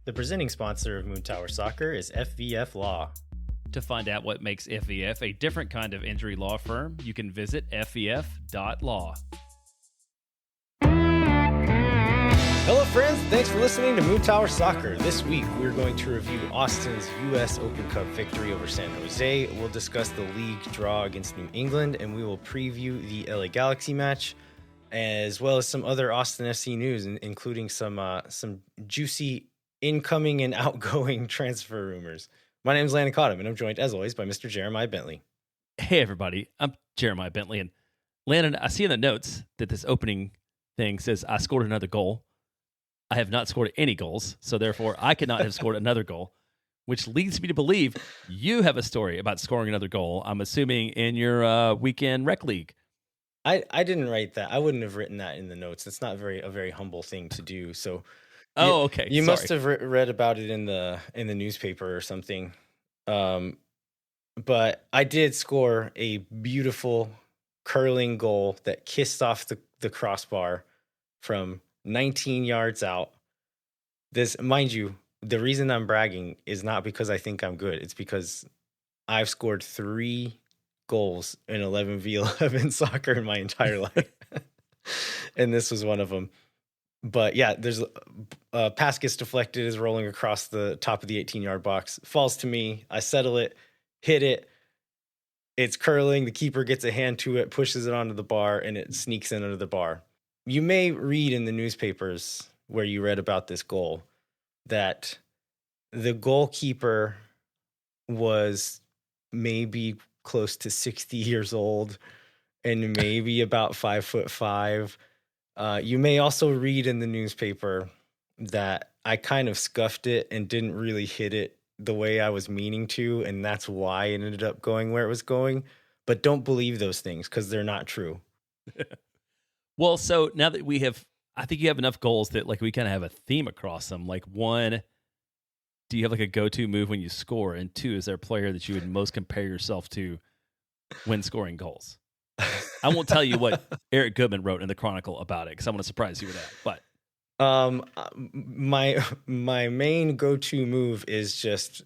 The presenting sponsor of Moon Tower Soccer is FVF Law. To find out what makes FVF a different kind of injury law firm, you can visit fvf.law. Hello, friends. Thanks for listening to Moon Tower Soccer. This week, we're going to review Austin's U.S. Open Cup victory over San Jose. We'll discuss the league draw against New England, and we will preview the LA Galaxy match, as well as some other Austin FC news, including some juicy incoming and outgoing transfer rumors. My name is Landon Cottom, and I'm joined, as always, by Mr. Jeremiah Bentley. Hey, everybody. I'm Jeremiah Bentley. And Landon, I see in the notes that this opening thing says I scored another goal. I have not scored any goals, so therefore I could not have scored another goal, which leads me to believe you have a story about scoring another goal, I'm assuming in your weekend rec league. I didn't write that. I wouldn't have written that in the notes. It's not a very humble thing to do. So, okay. You Sorry. must have read about it in the newspaper or something. But I did score a beautiful curling goal that kissed off the crossbar from 19 yards out. This, mind you, the reason I'm bragging is not because I think I'm good. It's because I've scored 3 goals in 11v11 soccer in my entire life. And this was one of them. But yeah, there's a pass gets deflected, is rolling across the top of the 18-yard box, falls to me. I settle it, hit it. It's curling. The keeper gets a hand to it, pushes it onto the bar, and it sneaks in under the bar. You may read in the newspapers where you read about this goal that the goalkeeper was maybe close to 60 years old and maybe about 5'5". You may also read in the newspaper that I kind of scuffed it and didn't really hit it the way I was meaning to, and that's why it ended up going where it was going. But don't believe those things because they're not true. Well, so now that I think you have enough goals that like we kind of have a theme across them. Like, 1, do you have like a go-to move when you score? And 2, is there a player that you would most compare yourself to when scoring goals? I won't tell you what Eric Goodman wrote in the Chronicle about it because I want to surprise you with that. But my main go-to move is just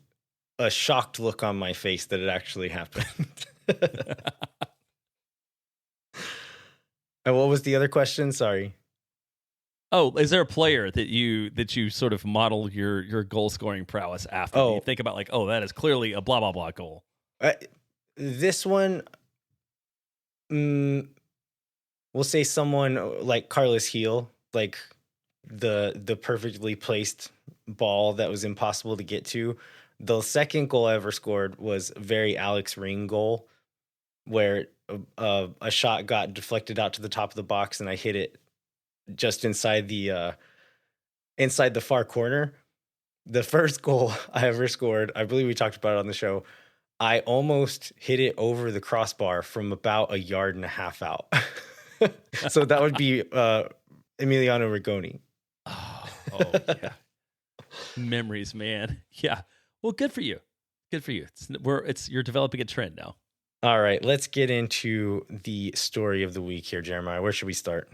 a shocked look on my face that it actually happened. And what was the other question? Sorry. Oh, is there a player that you sort of model your goal scoring prowess after? You think about like, oh, that is clearly a blah blah blah goal. This one, we'll say someone like Carlos Heel, like the perfectly placed ball that was impossible to get to. The second goal I ever scored was a very Alex Ring goal, where a shot got deflected out to the top of the box and I hit it just inside the far corner. The first goal I ever scored, I believe we talked about it on the show, I almost hit it over the crossbar from about 1.5 yards out. So that would be Emiliano Rigoni. Oh yeah. Memories, man. Yeah. Well, good for you. Good for you. You're developing a trend now. All right, let's get into the story of the week here, Jeremiah. Where should we start?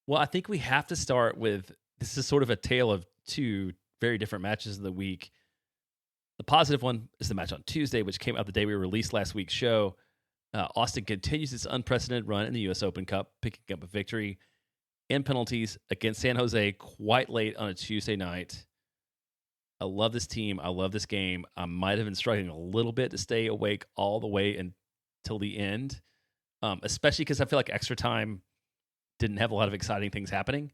Well, I think we have to start with, this is sort of a tale of 2 very different matches of the week. The positive one is the match on Tuesday, which came out the day we released last week's show. Austin continues its unprecedented run in the U.S. Open Cup, picking up a victory in penalties against San Jose quite late on a Tuesday night. I love this team. I love this game. I might have been struggling a little bit to stay awake all the way until the end, especially because I feel like extra time didn't have a lot of exciting things happening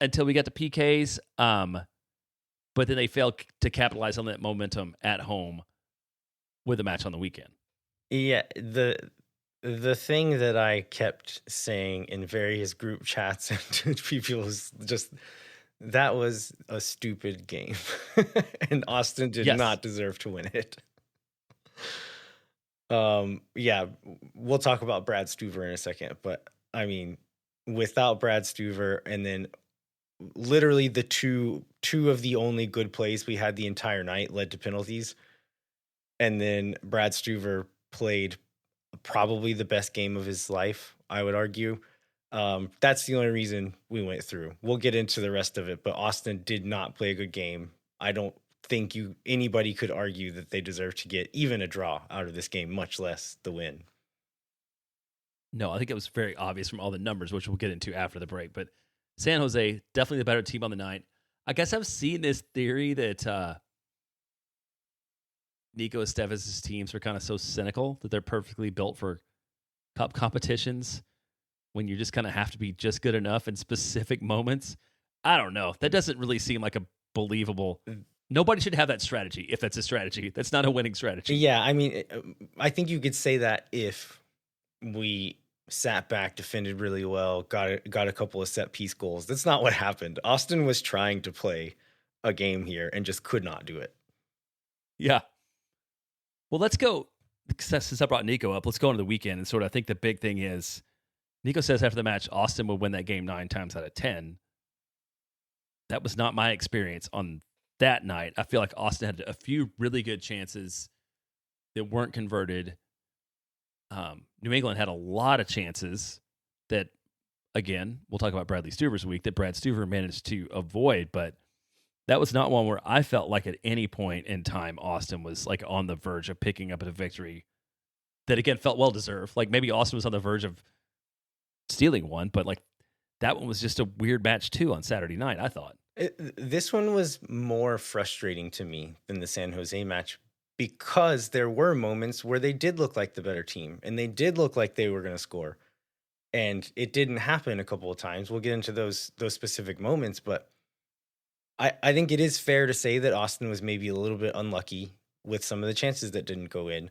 until we got to PKs. But then they failed to capitalize on that momentum at home with a match on the weekend. Yeah, the thing that I kept saying in various group chats and to people was just, that was a stupid game. And Austin did not deserve to win it. Yeah, we'll talk about Brad Stuver in a second, but I mean, without Brad Stuver, and then literally the two of the only good plays we had the entire night led to penalties. And then Brad Stuver played probably the best game of his life, I would argue. That's the only reason we went through. We'll get into the rest of it, but Austin did not play a good game. I don't think anybody could argue that they deserve to get even a draw out of this game, much less the win. No, I think it was very obvious from all the numbers, which we'll get into after the break. But San Jose, definitely the better team on the night. I guess I've seen this theory that Nico Estevez' teams are kind of so cynical that they're perfectly built for cup competitions when you just kind of have to be just good enough in specific moments. I don't know. That doesn't really seem like a believable. Nobody should have that strategy if that's a strategy. That's not a winning strategy. Yeah, I mean, I think you could say that if we sat back, defended really well, got a couple of set piece goals. That's not what happened. Austin was trying to play a game here and just could not do it. Yeah. Well, let's go. Since I brought Nico up, let's go into the weekend. And sort of, I think the big thing is Nico says after the match, Austin would win that game 9 times out of 10. That was not my experience on that night. I feel like Austin had a few really good chances that weren't converted. New England had a lot of chances that, again, we'll talk about Bradley Stuver's week, that Brad Stuver managed to avoid, but that was not one where I felt like at any point in time Austin was like on the verge of picking up a victory that, again, felt well-deserved. Like maybe Austin was on the verge of stealing one, but like that one was just a weird match too on Saturday night, I thought. This one was more frustrating to me than the San Jose match because there were moments where they did look like the better team and they did look like they were going to score. And it didn't happen a couple of times. We'll get into those specific moments, but I think it is fair to say that Austin was maybe a little bit unlucky with some of the chances that didn't go in.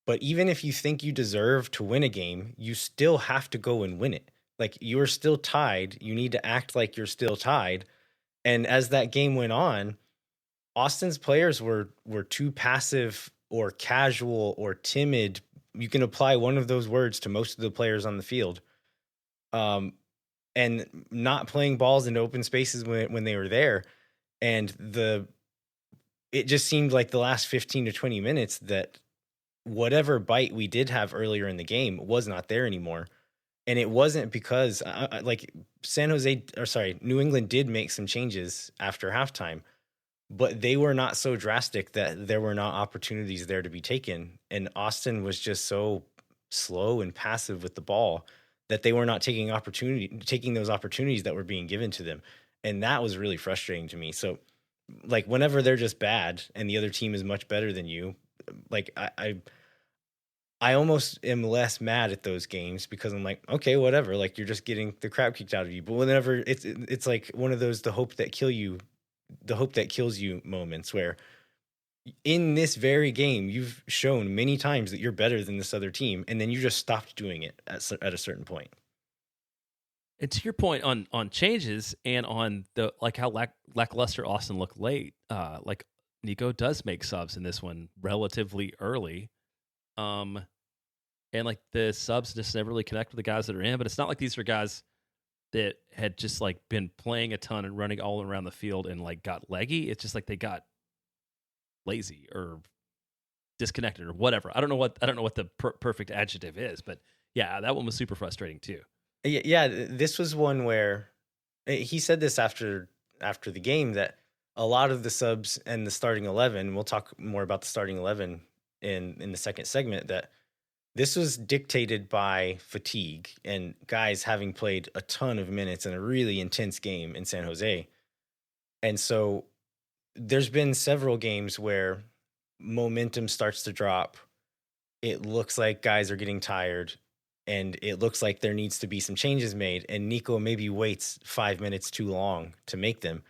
But even if you think you deserve to win a game, you still have to go and win it. Like you are still tied. You need to act like you're still tied. And as that game went on, Austin's players were too passive or casual or timid. You can apply one of those words to most of the players on the field. And not playing balls into open spaces when they were there. And it just seemed like the last 15 to 20 minutes that whatever bite we did have earlier in the game was not there anymore. And it wasn't because like New England did make some changes after halftime, but they were not so drastic that there were not opportunities there to be taken. And Austin was just so slow and passive with the ball that they were not taking those opportunities that were being given to them. And that was really frustrating to me. So like whenever they're just bad and the other team is much better than you, like I almost am less mad at those games because I'm like, okay, whatever. Like you're just getting the crap kicked out of you. But whenever it's like one of those the hope that kills you moments where in this very game you've shown many times that you're better than this other team, and then you just stopped doing it at a certain point. And to your point on changes and on the like how lackluster Austin looked late, like Nico does make subs in this one relatively early. And like the subs just never really connect with the guys that are in, but it's not like these are guys that had just like been playing a ton and running all around the field and like got leggy. It's just like they got lazy or disconnected or whatever. I don't know what the perfect adjective is, but yeah, that one was super frustrating too. Yeah, this was one where he said this after the game that a lot of the subs and the starting 11, we'll talk more about the starting 11 in the second segment, that this was dictated by fatigue and guys having played a ton of minutes in a really intense game in San Jose. And so there's been several games where momentum starts to drop. It looks like guys are getting tired and it looks like there needs to be some changes made. And Nico maybe waits 5 minutes too long to make them.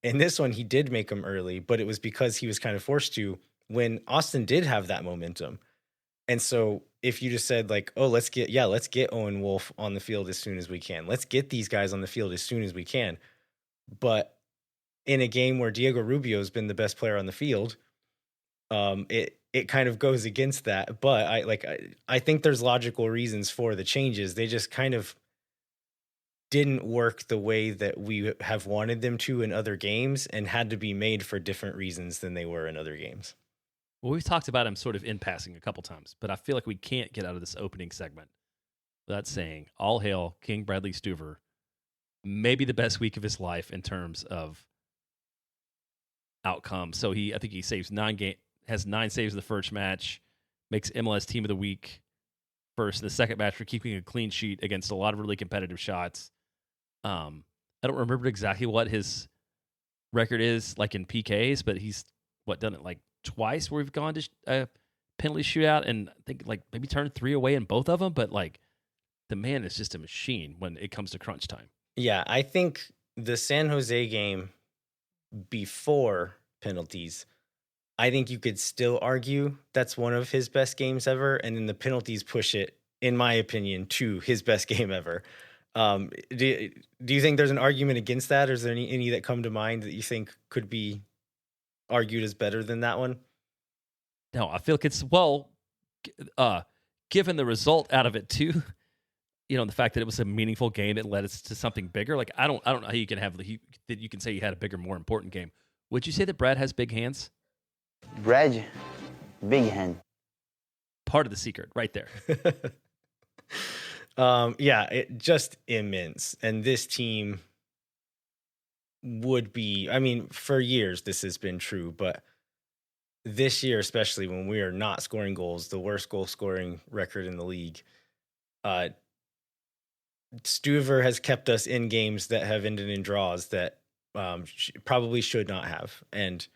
In this one, he did make them early, but it was because he was kind of forced to when Austin did have that momentum. And so if you just said like, oh, let's get Owen Wolf on the field as soon as we can. Let's get these guys on the field as soon as we can. But in a game where Diego Rubio has been the best player on the field, it kind of goes against that. But I think there's logical reasons for the changes. They just kind of didn't work the way that we have wanted them to in other games and had to be made for different reasons than they were in other games. Well, we've talked about him sort of in passing a couple times, but I feel like we can't get out of this opening segment without saying, all hail King Bradley Stuver. Maybe the best week of his life in terms of outcome. So I think he saves has 9 saves in the first match, makes MLS Team of the Week first in the second match for keeping a clean sheet against a lot of really competitive shots. I don't remember exactly what his record is like in PKs, but he's done it like twice where we've gone to a penalty shootout, and I think like maybe turned 3 away in both of them. But like the man is just a machine when it comes to crunch time. Yeah, I think the San Jose game before penalties, I think you could still argue that's one of his best games ever, and then the penalties push it, in my opinion, to his best game ever. Do you think there's an argument against that, or is there any that come to mind that you think could be argued as better than that one? No, I feel like it's given the result out of it too. You know, the fact that it was a meaningful game, it led us to something bigger. Like I don't know how you can that you can say you had a bigger, more important game. Would you say that Brad has big hands? Brad, big hand. Part of the secret, right there. Yeah, it just immense. And this team would be, I mean, for years this has been true, but this year, especially when we are not scoring goals, the worst goal scoring record in the league, Stuver has kept us in games that have ended in draws that probably should not have. And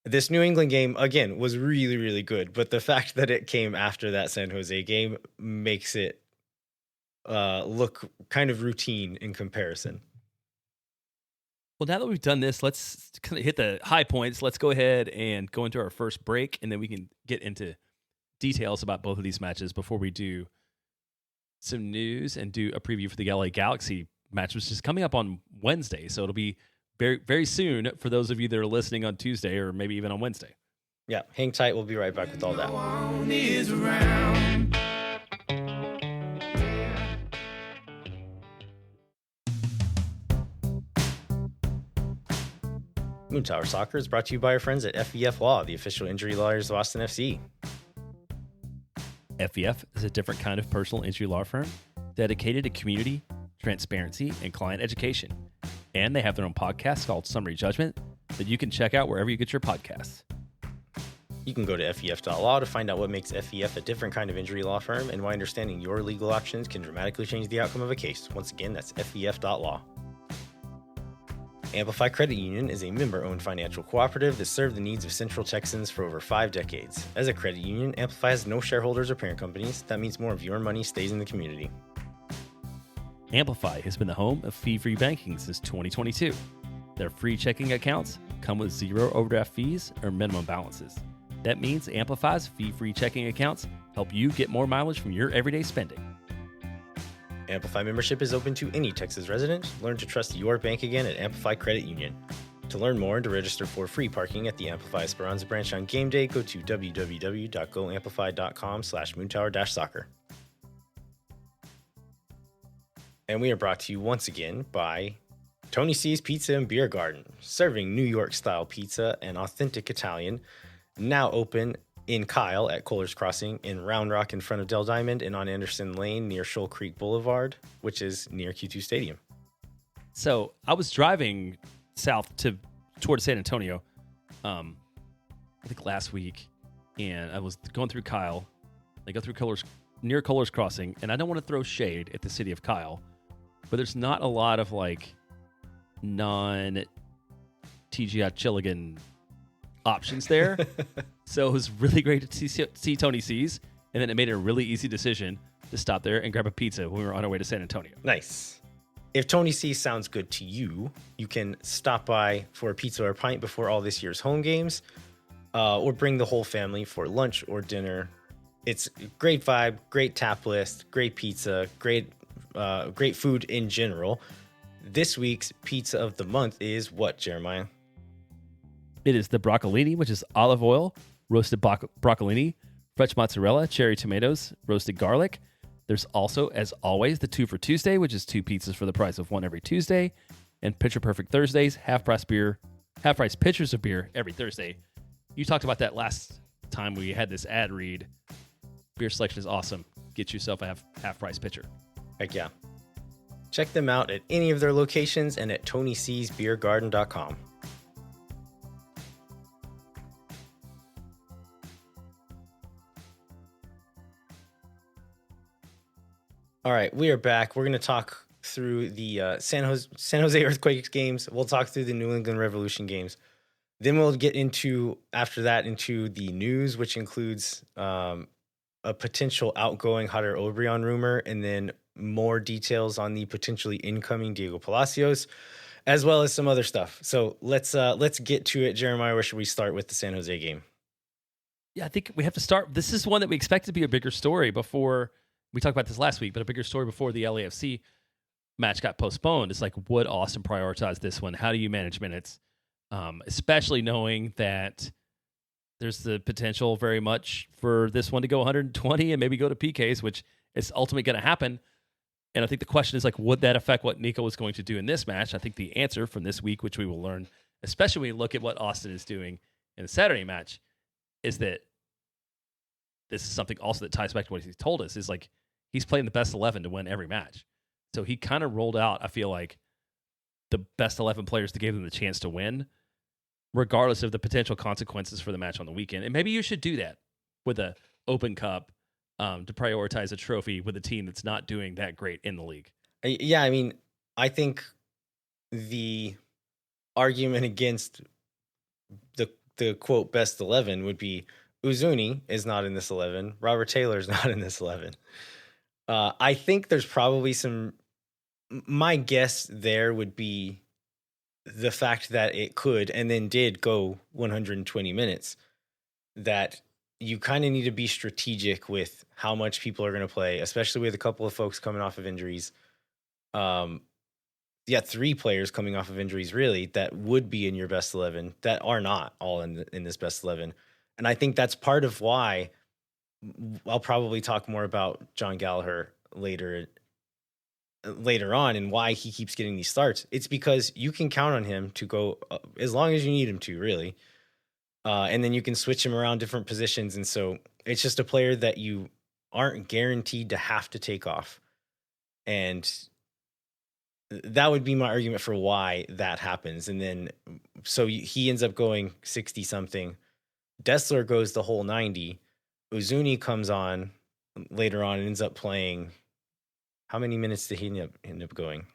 this New England game, again, was really, really good. But the fact that it came after that San Jose game makes it look kind of routine in comparison. Well, now that we've done this, let's kind of hit the high points. Let's go ahead and go into our first break, and then we can get into details about both of these matches before we do some news and do a preview for the LA Galaxy match, which is coming up on Wednesday. So it'll be very, very soon for those of you that are listening on Tuesday or maybe even on Wednesday. Yeah, hang tight. We'll be right back with all that. Moon Tower Soccer is brought to you by our friends at FEF Law, the official injury lawyers of Austin FC. FEF is a different kind of personal injury law firm dedicated to community, transparency, and client education. And they have their own podcast called Summary Judgment that you can check out wherever you get your podcasts. You can go to FEF.law to find out what makes FEF a different kind of injury law firm and why understanding your legal options can dramatically change the outcome of a case. Once again, that's FEF.law. Amplify Credit Union is a member-owned financial cooperative that served the needs of Central Texans for over 5 decades. As a credit union, Amplify has no shareholders or parent companies. That means more of your money stays in the community. Amplify has been the home of fee-free banking since 2022. Their free checking accounts come with 0 overdraft fees or minimum balances. That means Amplify's fee-free checking accounts help you get more mileage from your everyday spending. Amplify membership is open to any Texas resident. Learn to trust your bank again at Amplify Credit Union. To learn more and to register for free parking at the Amplify Esperanza branch on game day, go to www.goamplify.com/moontower-soccer. And we are brought to you once again by Tony C's Pizza and Beer Garden, serving New York-style pizza and authentic Italian, now open in Kyle at Kohler's Crossing, in Round Rock in front of Del Diamond, and on Anderson Lane near Shoal Creek Boulevard, which is near Q2 Stadium. So I was driving south toward San Antonio, I think last week, and I was going through Kyle. I go through near Kohler's Crossing, and I don't want to throw shade at the city of Kyle, but there's not a lot of like non-TGI Chilligan options there. So it was really great to see Tony C's, and then it made it a really easy decision to stop there and grab a pizza when we were on our way to San Antonio. Nice. If Tony C sounds good to you, you can stop by for a pizza or a pint before all this year's home games, or bring the whole family for lunch or dinner. It's great vibe, great tap list, great pizza, great food in general. This week's pizza of the month is what, Jeremiah? It is the broccolini, which is olive oil, roasted broccolini, fresh mozzarella, cherry tomatoes, roasted garlic. There's also, as always, the 2 for Tuesday, which is 2 pizzas for the price of 1 every Tuesday, and Pitcher Perfect Thursdays, half price pitchers of beer every Thursday. You talked about that last time we had this ad read. Beer selection is awesome. Get yourself a half price pitcher. Heck yeah. Check them out at any of their locations and at TonyC'sBeerGarden.com. All right, we are back. We're going to talk through the San Jose Earthquakes games. We'll talk through the New England Revolution games. Then we'll get into, after that, into the news, which includes a potential outgoing Hunter Obrian rumor, and then more details on the potentially incoming Diego Palacios, as well as some other stuff. So let's get to it. Jeremiah, where should we start with the San Jose game? Yeah, I think we have to start. This is one that we expect to be a bigger story before. We talked about this last week, but a bigger story before the LAFC match got postponed. It's like, would Austin prioritize this one? How do you manage minutes? Especially knowing that there's the potential very much for this one to go 120 and maybe go to PKs, which is ultimately going to happen. And I think the question is, like, would that affect what Nico was going to do in this match? I think the answer from this week, which we will learn, especially when we look at what Austin is doing in the Saturday match, is that this is something also that ties back to what he's told us, is like he's playing the best 11 to win every match. So he kind of rolled out, I feel like, the best 11 players to give them the chance to win, regardless of the potential consequences for the match on the weekend. And maybe you should do that with a Open Cup to prioritize a trophy with a team that's not doing that great in the league. Yeah, I mean, I think the argument against the quote best 11 would be Uzuni is not in this 11. Robert Taylor is not in this 11. I think there's probably some. My guess there would be the fact that it could and then did go 120 minutes. That you kind of need to be strategic with how much people are going to play, especially with a couple of folks coming off of injuries. Three players coming off of injuries, really, that would be in your best 11 that are not all in this best 11. And I think that's part of why I'll probably talk more about John Gallagher later on and why he keeps getting these starts. It's because you can count on him to go as long as you need him to, really. And then you can switch him around different positions. And so it's just a player that you aren't guaranteed to have to take off. And that would be my argument for why that happens. And then, so he ends up going 60 something. Desler goes the whole 90. Uzuni comes on later on and ends up playing. How many minutes did he end up going?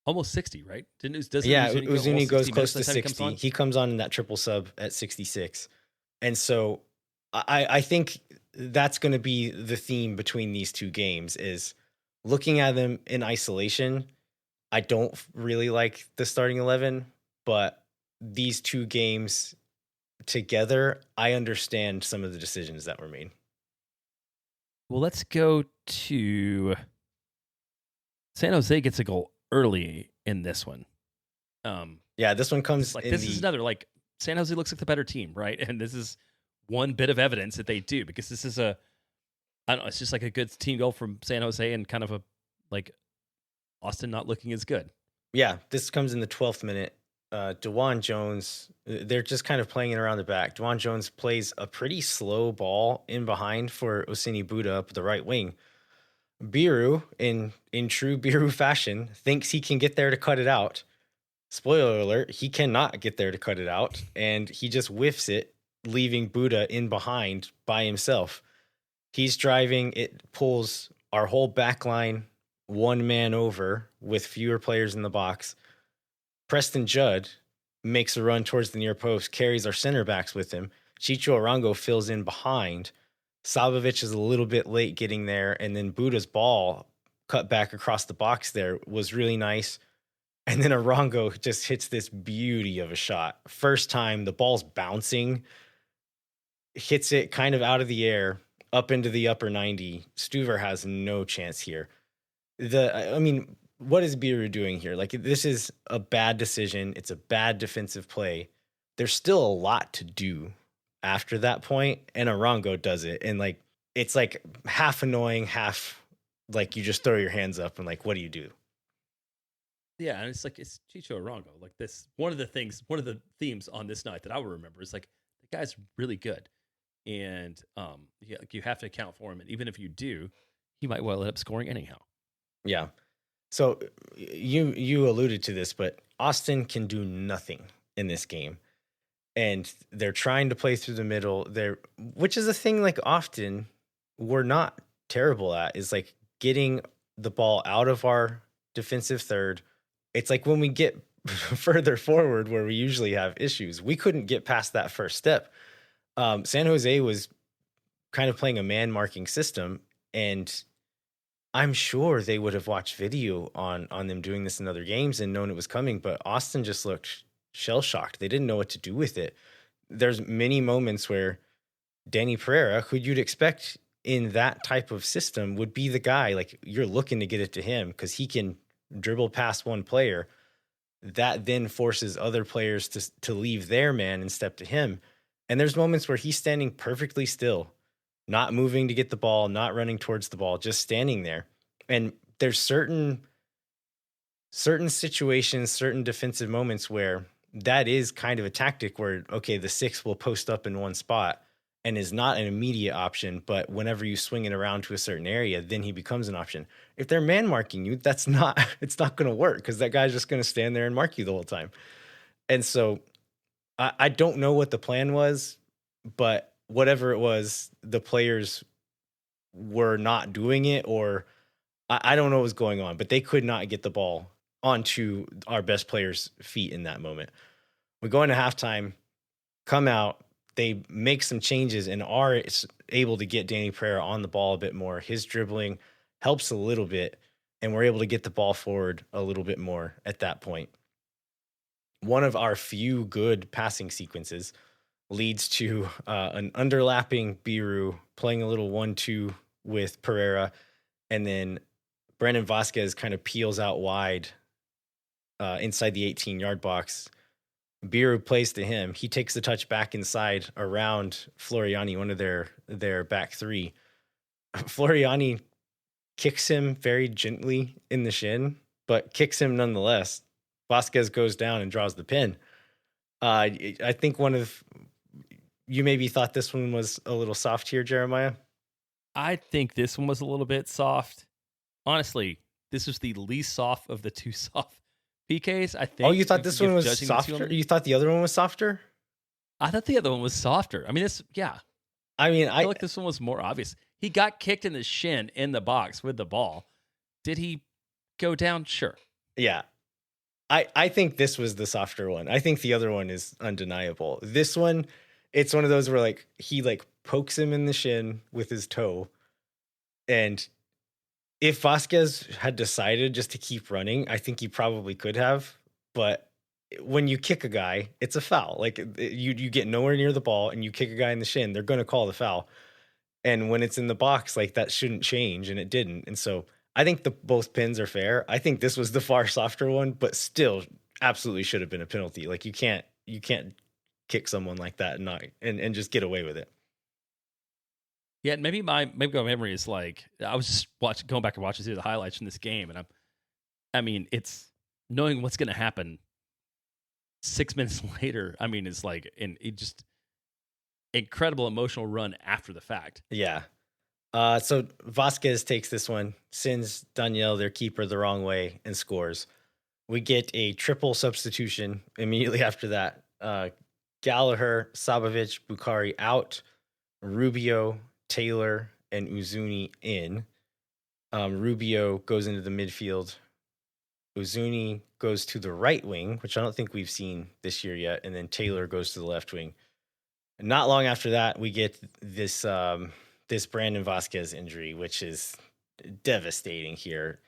Almost 60, right? Uzuni goes close to 60. He comes on in that triple sub at 66. And so I think that's going to be the theme between these two games, is looking at them in isolation. I don't really like the starting 11, but these two games together, I understand some of the decisions that were made. Well, let's go to San Jose gets a goal early in this one. This one comes like this is another, like, San Jose looks like the better team, right? And this is one bit of evidence that they do, because this is I don't know, it's just like a good team goal from San Jose and kind of a, like, Austin not looking as good. Yeah, this comes in the 12th minute. DeJuan Jones, they're just kind of playing it around the back. DeJuan Jones plays a pretty slow ball in behind for Osini Buda up the right wing. Biru, in true Biru fashion, thinks he can get there to cut it out. Spoiler alert, he cannot get there to cut it out, and he just whiffs it, leaving Buda in behind by himself. He's driving, it pulls our whole back line one man over with fewer players in the box. Preston Judd makes a run towards the near post, carries our center backs with him. Chicho Arango fills in behind. Sabovic is a little bit late getting there, and then Buda's ball cut back across the box there was really nice. And then Arango just hits this beauty of a shot. First time, the ball's bouncing, hits it kind of out of the air, up into the upper 90. Stuver has no chance here. What is Biru doing here? Like, this is a bad decision. It's a bad defensive play. There's still a lot to do after that point, and Arango does it. And, like, it's like half annoying, half like you just throw your hands up and, like, what do you do? Yeah, and it's like, it's Chicho Arango. Like, this, one of the themes on this night that I will remember is, like, the guy's really good. And you have to account for him. And even if you do, he might well end up scoring anyhow. Yeah. So you alluded to this, but Austin can do nothing in this game. And they're trying to play through the middle there, which is a thing like often we're not terrible at, is like getting the ball out of our defensive third. It's like when we get further forward where we usually have issues, we couldn't get past that first step. San Jose was kind of playing a man marking system, and I'm sure they would have watched video on them doing this in other games and known it was coming, but Austin just looked shell shocked. They didn't know what to do with it. There's many moments where Danny Pereira, who you'd expect in that type of system, would be the guy, like you're looking to get it to him because he can dribble past one player. That then forces other players to leave their man and step to him. And there's moments where he's standing perfectly still, not moving to get the ball, not running towards the ball, just standing there. And there's certain situations, certain defensive moments where that is kind of a tactic where, okay, the 6 will post up in one spot and is not an immediate option, but whenever you swing it around to a certain area, then he becomes an option. If they're man marking you, it's not going to work because that guy's just going to stand there and mark you the whole time. And so I don't know what the plan was, but whatever it was, the players were not doing it, or I don't know what was going on, but they could not get the ball onto our best players' feet in that moment. We go into halftime, come out, they make some changes and are able to get Danny Pereira on the ball a bit more. His dribbling helps a little bit, and we're able to get the ball forward a little bit more at that point. One of our few good passing sequences leads to an underlapping Biru playing a little 1-2 with Pereira, and then Brandon Vazquez kind of peels out wide inside the 18-yard box. Biru plays to him. He takes the touch back inside around Floriani, one of their back three. Floriani kicks him very gently in the shin, but kicks him nonetheless. Vazquez goes down and draws the pin. I think you maybe thought this one was a little soft here, Jeremiah. I think this one was a little bit soft. Honestly, this was the least soft of the two soft PKs, I think. Oh, you thought this one was softer? You thought the other one was softer? I thought the other one was softer. I mean, I feel like this one was more obvious. He got kicked in the shin in the box with the ball. Did he go down? Sure. Yeah. I think this was the softer one. I think the other one is undeniable. This one, it's one of those where like he like pokes him in the shin with his toe. And if Vazquez had decided just to keep running, I think he probably could have. But when you kick a guy, it's a foul. Like you get nowhere near the ball and you kick a guy in the shin, they're going to call the foul. And when it's in the box, like that shouldn't change, and it didn't. And so I think both pins are fair. I think this was the far softer one, but still absolutely should have been a penalty. Like you can't kick someone like that and just get away with it. Yeah, maybe my memory is like I was just going back and watching through the highlights from this game, and I mean, it's knowing what's going to happen 6 minutes later. I mean, it's like it just incredible emotional run after the fact. Yeah. So Vazquez takes this one, sends Daniel, their keeper, the wrong way, and scores. We get a triple substitution immediately after that. Gallagher, Sabovic, Bukhari out, Rubio, Taylor, and Uzuni in. Rubio goes into the midfield. Uzuni goes to the right wing, which I don't think we've seen this year yet, and then Taylor goes to the left wing. And not long after that, we get this Brandon Vazquez injury, which is devastating here.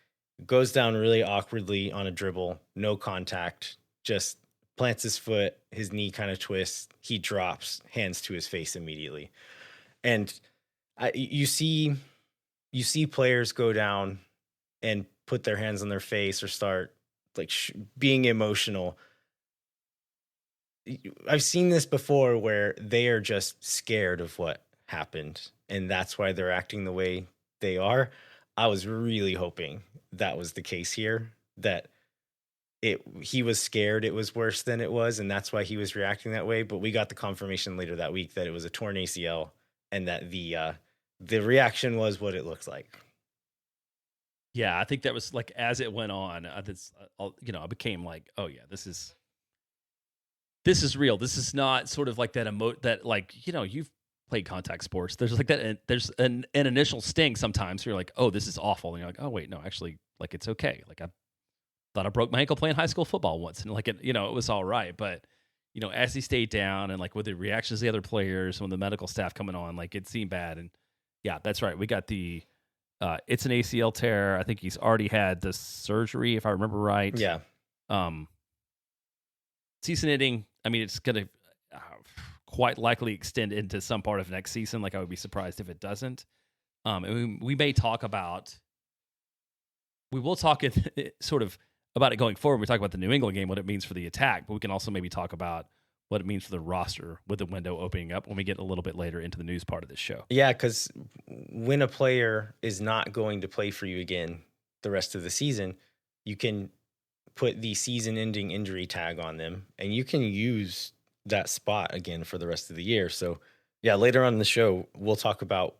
Goes down really awkwardly on a dribble, no contact, just plants his foot, his knee kind of twists, he drops, hands to his face immediately. And you see players go down and put their hands on their face or start like being emotional. I've seen this before where they are just scared of what happened, and that's why they're acting the way they are. I was really hoping that was the case here, that he was scared it was worse than it was, and that's why he was reacting that way. But we got the confirmation later that week that it was a torn ACL, and that the reaction was what it looked like. Yeah, I think that was like as it went on, I became like, oh yeah, this is real. This is not sort of like that like, you've played contact sports. There's like that, there's an initial sting sometimes where you're like, oh, this is awful. And you're like, oh wait, no, actually, like it's okay. Like I thought I broke my ankle playing high school football once, and like it was all right. But as he stayed down and like with the reactions of the other players, when the medical staff coming on, like it seemed bad. And yeah, that's right. We got it's an ACL tear. I think he's already had the surgery, if I remember right. Yeah. Season ending. I mean, it's going to quite likely extend into some part of next season. Like I would be surprised if it doesn't. And we may talk about. We will talk sort of about it going forward. We talk about the New England game, what it means for the attack, but we can also maybe talk about what it means for the roster with the window opening up when we get a little bit later into the news part of this show. Yeah, because when a player is not going to play for you again the rest of the season, you can put the season-ending injury tag on them, and you can use that spot again for the rest of the year. So, yeah, later on in the show, we'll talk about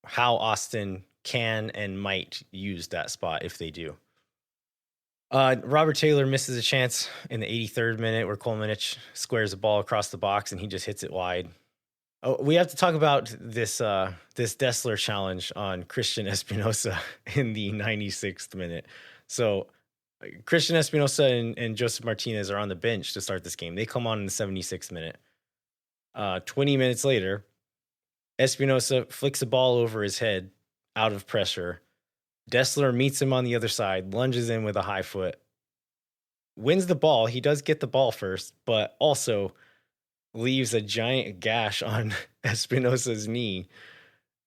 how Austin can and might use that spot if they do. Robert Taylor misses a chance in the 83rd minute where Kolmanich squares the ball across the box and he just hits it wide. Oh, we have to talk about this Desler challenge on Christian Espinosa in the 96th minute. So Christian Espinosa and Joseph Martinez are on the bench to start this game. They come on in the 76th minute. 20 minutes later, Espinosa flicks a ball over his head out of pressure. Desler meets him on the other side, lunges in with a high foot, wins the ball. He does get the ball first, but also leaves a giant gash on Espinosa's knee.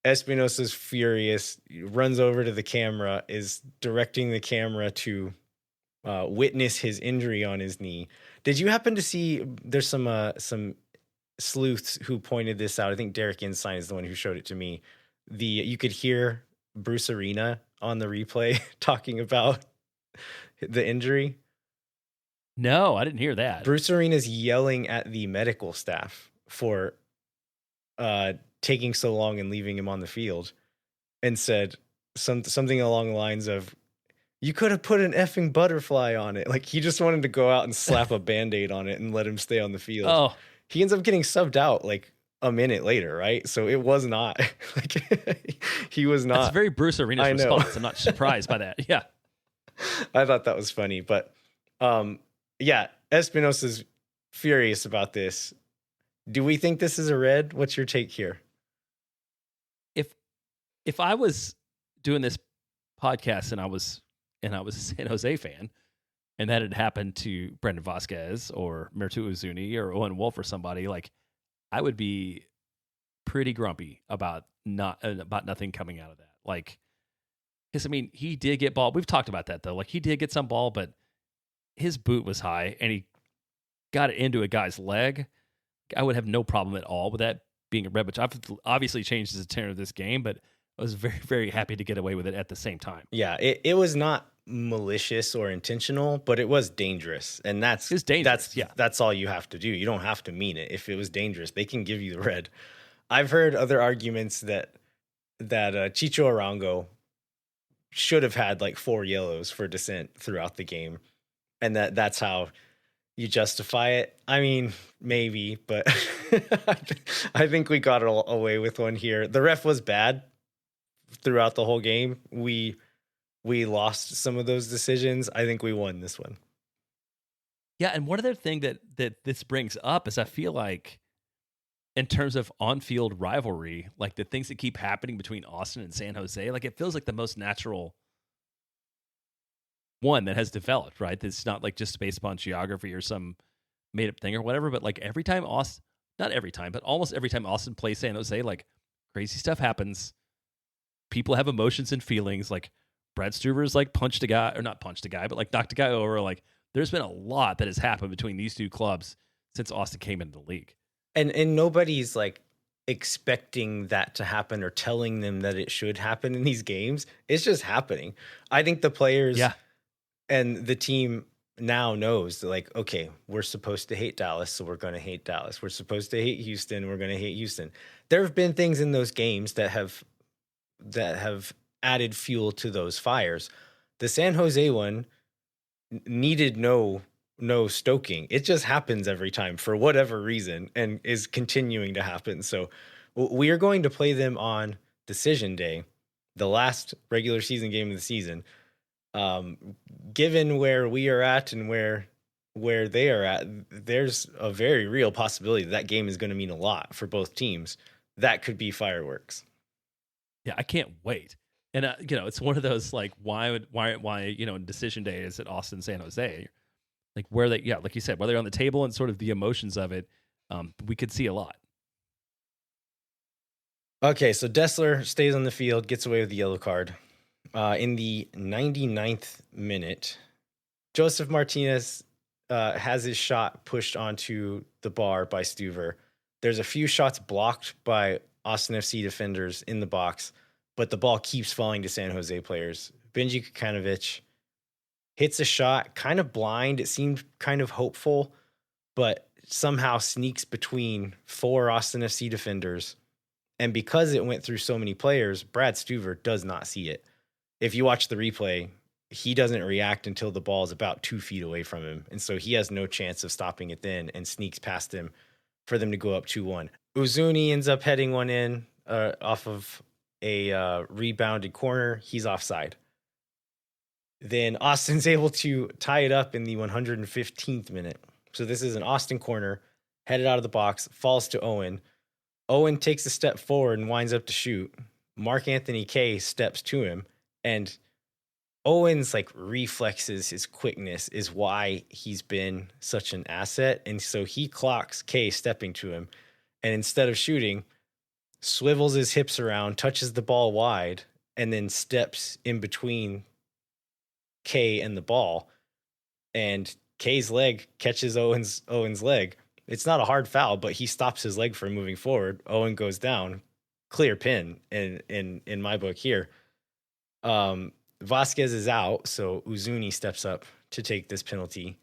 Espinosa's furious, runs over to the camera, is directing the camera to witness his injury on his knee. Did you happen to see, there's some sleuths who pointed this out. I think Derek Ensign is the one who showed it to me. You could hear Bruce Arena on the replay talking about the injury. No, I didn't hear that. Bruce Arena's yelling at the medical staff for taking so long and leaving him on the field, and said something along the lines of, you could have put an effing butterfly on it. Like he just wanted to go out and slap a Band-Aid on it and let him stay on the field. Oh, he ends up getting subbed out like a minute later, right? So it was not like he was not. That's very Bruce Arena's response. I'm not surprised by that. Yeah, I thought that was funny, but yeah, Espinosa's furious about this. Do we think this is a red? What's your take here? If I was doing this podcast and I was a San Jose fan, and that had happened to Brendan Vazquez or Mertu Uzuni or Owen Wolf or somebody, like I would be pretty grumpy about nothing coming out of that. Like, because I mean, he did get ball. We've talked about that though. Like he did get some ball, but his boot was high and he got it into a guy's leg. I would have no problem at all with that being a red, which obviously changes the tenor of this game, but I was very, very happy to get away with it at the same time. Yeah, it was not malicious or intentional, but it was dangerous. And that's dangerous. That's all you have to do. You don't have to mean it. If it was dangerous, they can give you the red. I've heard other arguments that Chicho Arango should have had like 4 yellows for dissent throughout the game, and that's how you justify it. I mean, maybe, but I think we got away with one here. The ref was bad throughout the whole game. We lost some of those decisions. I think we won this one. Yeah, and one other thing that this brings up is I feel like in terms of on-field rivalry, like the things that keep happening between Austin and San Jose, like it feels like the most natural one that has developed, right? It's not like just based upon geography or some made-up thing or whatever, but like every time Austin, not every time, but almost every time Austin plays San Jose, like crazy stuff happens. People have emotions and feelings. Like Brad Stuver's like punched a guy, or not punched a guy, but like knocked a guy over. Like there's been a lot that has happened between these two clubs since Austin came into the league. And nobody's like expecting that to happen or telling them that it should happen in these games. It's just happening. I think the players and the team now knows that, like, okay, we're supposed to hate Dallas, so we're going to hate Dallas. We're supposed to hate Houston, we're going to hate Houston. There have been things in those games that have added fuel to those fires. The San Jose one needed no stoking. It just happens every time for whatever reason and is continuing to happen. So we are going to play them on Decision Day, the last regular season game of the season. Given where we are at and where they are at, there's a very real possibility that game is going to mean a lot for both teams. That could be fireworks. Yeah, I can't wait. And it's one of those like why Decision Day is at Austin, San Jose, like where they like you said, where they're on the table and sort of the emotions of it, we could see a lot. Okay, so Desler stays on the field, gets away with the yellow card. In the 99th minute, Joseph Martinez has his shot pushed onto the bar by Stuver. There's a few shots blocked by Austin FC defenders in the box, but the ball keeps falling to San Jose players. Benji Kukanovic hits a shot, kind of blind. It seemed kind of hopeful, but somehow sneaks between 4 Austin FC defenders. And because it went through so many players, Brad Stuver does not see it. If you watch the replay, he doesn't react until the ball is about 2 feet away from him. And so he has no chance of stopping it then and sneaks past him for them to go up 2-1. Uzuni ends up heading one in off of a rebounded corner. He's offside. Then Austin's able to tie it up in the 115th minute. So this is an Austin corner, headed out of the box, falls to Owen. Owen takes a step forward and winds up to shoot. Mark Anthony Kay steps to him, and Owen's like reflexes, his quickness is why he's been such an asset. And so he clocks Kay stepping to him, and instead of shooting, swivels his hips around, touches the ball wide, and then steps in between Kay and the ball. And Kay's leg catches Owen's leg. It's not a hard foul, but he stops his leg from moving forward. Owen goes down. Clear pin in my book here. Vazquez is out, so Uzuni steps up to take this penalty.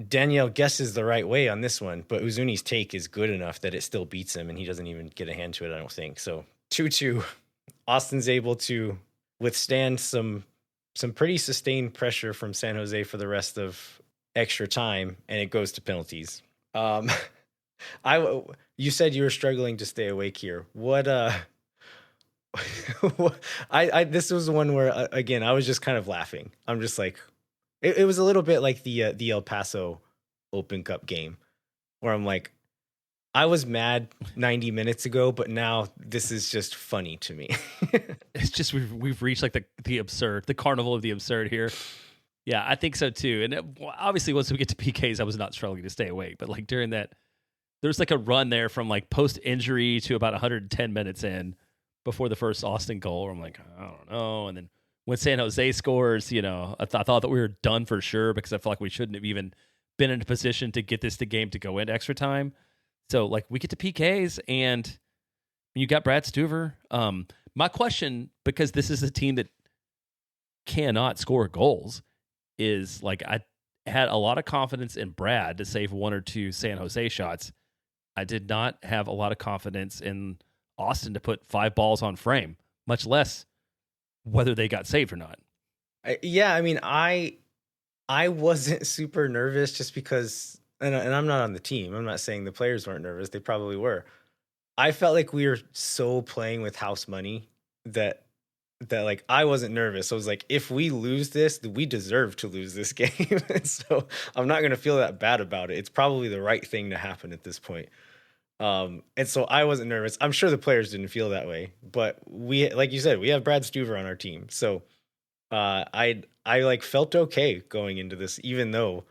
Danielle guesses the right way on this one, but Uzuni's take is good enough that it still beats him, and he doesn't even get a hand to it, I don't think. So 2-2. Austin's able to withstand some pretty sustained pressure from San Jose for the rest of extra time, and it goes to penalties. You said you were struggling to stay awake here. What this was one where again I was just kind of laughing. I'm just like it was a little bit like the El Paso Open Cup game where I'm like, I was mad 90 minutes ago, but now this is just funny to me. It's just we've reached like the absurd, the carnival of the absurd here. Yeah, I think so too. And obviously, once we get to PKs, I was not struggling to stay awake. But like during that, there's like a run there from like post injury to about 110 minutes in before the first Austin goal. Where I'm like, I don't know. And then when San Jose scores, I thought that we were done for sure because I felt like we shouldn't have even been in a position to get this game to go into extra time. So like we get to PKs and you got Brad Stuver. My question, because this is a team that cannot score goals, is like I had a lot of confidence in Brad to save 1 or 2 San Jose shots. I did not have a lot of confidence in Austin to put 5 balls on frame, much less whether they got saved or not. Yeah, I mean, I wasn't super nervous just because, and I'm not on the team. I'm not saying the players weren't nervous. They probably were. I felt like we were so playing with house money that like I wasn't nervous. I was like, if we lose this, we deserve to lose this game. So I'm not going to feel that bad about it. It's probably the right thing to happen at this point. And so I wasn't nervous. I'm sure the players didn't feel that way, but we, like you said, we have Brad Stuver on our team. So I like felt okay going into this, even though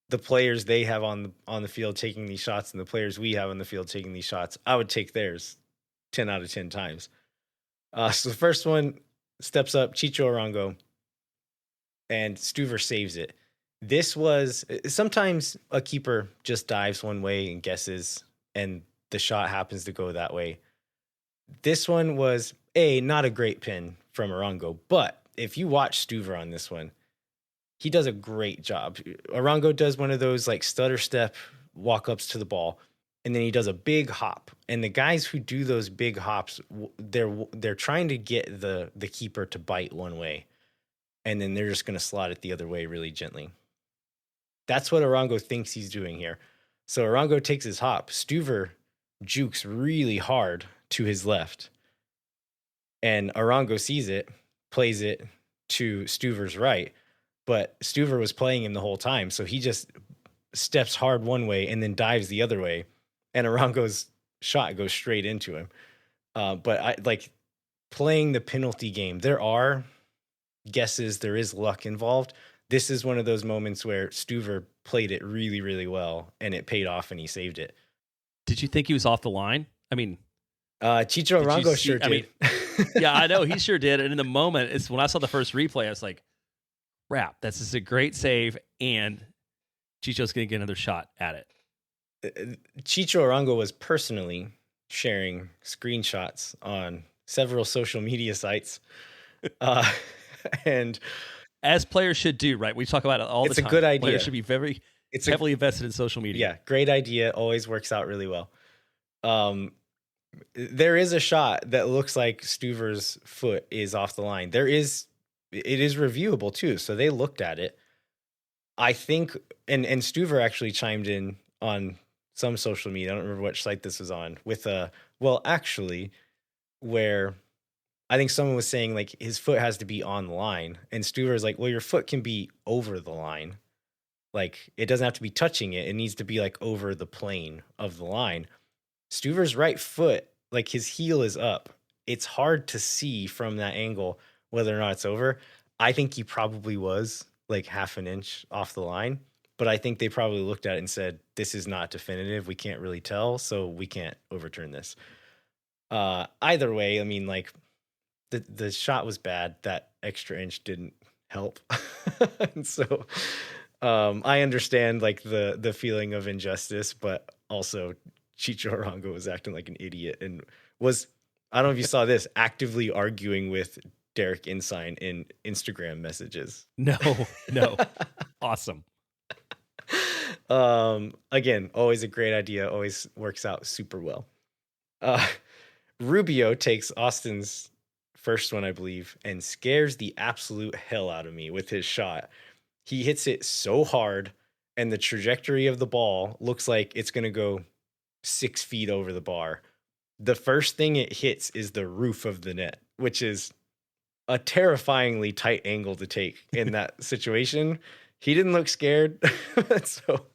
the players they have on the field taking these shots and the players we have on the field taking these shots, I would take theirs 10 out of 10 times. So the first one, steps up, Chicho Arango, and Stuver saves it. This was, sometimes a keeper just dives one way and guesses, and the shot happens to go that way. This one was, not a great pin from Arango, but if you watch Stuver on this one, he does a great job. Arango does one of those like stutter step walk-ups to the ball. and then he does a big hop. And the guys who do those big hops, they're trying to get the keeper to bite one way, and then they're just going to slot it the other way really gently. That's what Arango thinks he's doing here. So Arango takes his hop. Stuver jukes really hard to his left, and Arango sees it, plays it to Stuver's right, but Stuver was playing him the whole time, so he just steps hard one way and then dives the other way, and Arango's shot goes straight into him. But I like playing the penalty game. There are guesses, there is luck involved. This is one of those moments where Stuver played it really, really well, and it paid off, and he saved it. Did you think he was off the line? I mean, Chicho Arango sure did. I mean, yeah, I know he sure did. And in the moment, it's when I saw the first replay, I was like, "Crap, this is a great save," and Chicho's going to get another shot at it. Chicho Arango was personally sharing screenshots on several social media sites, and as players should do, right? We talk about it all the time. It's a good idea. Players should be very heavily invested in social media. Yeah, great idea. Always works out really well. There is a shot that looks like Stuver's foot is off the line. It is reviewable too, so they looked at it. I think, and Stuver actually chimed in on some social media. I don't remember which site this was on. Where I think someone was saying like his foot has to be on the line, and Stuver's like, well, your foot can be over the line. Like it doesn't have to be touching it. It needs to be like over the plane of the line. Stuver's right foot, like his heel is up. It's hard to see from that angle whether or not it's over. I think he probably was like half an inch off the line, but I think they probably looked at it and said, this is not definitive. We can't really tell, so we can't overturn this. Either way, I mean, like the shot was bad. That extra inch didn't help. And so I understand like the feeling of injustice, but also Chicho Arango was acting like an idiot and was, I don't know if you saw this, actively arguing with Derek Ensign in Instagram messages. No. Awesome. Again, always a great idea. Always works out super well. Rubio takes Austin's first one, I believe, and scares the absolute hell out of me with his shot. He hits it so hard, and the trajectory of the ball looks like it's going to go 6 feet over the bar. The first thing it hits is the roof of the net, which is a terrifyingly tight angle to take in that situation. He didn't look scared. So,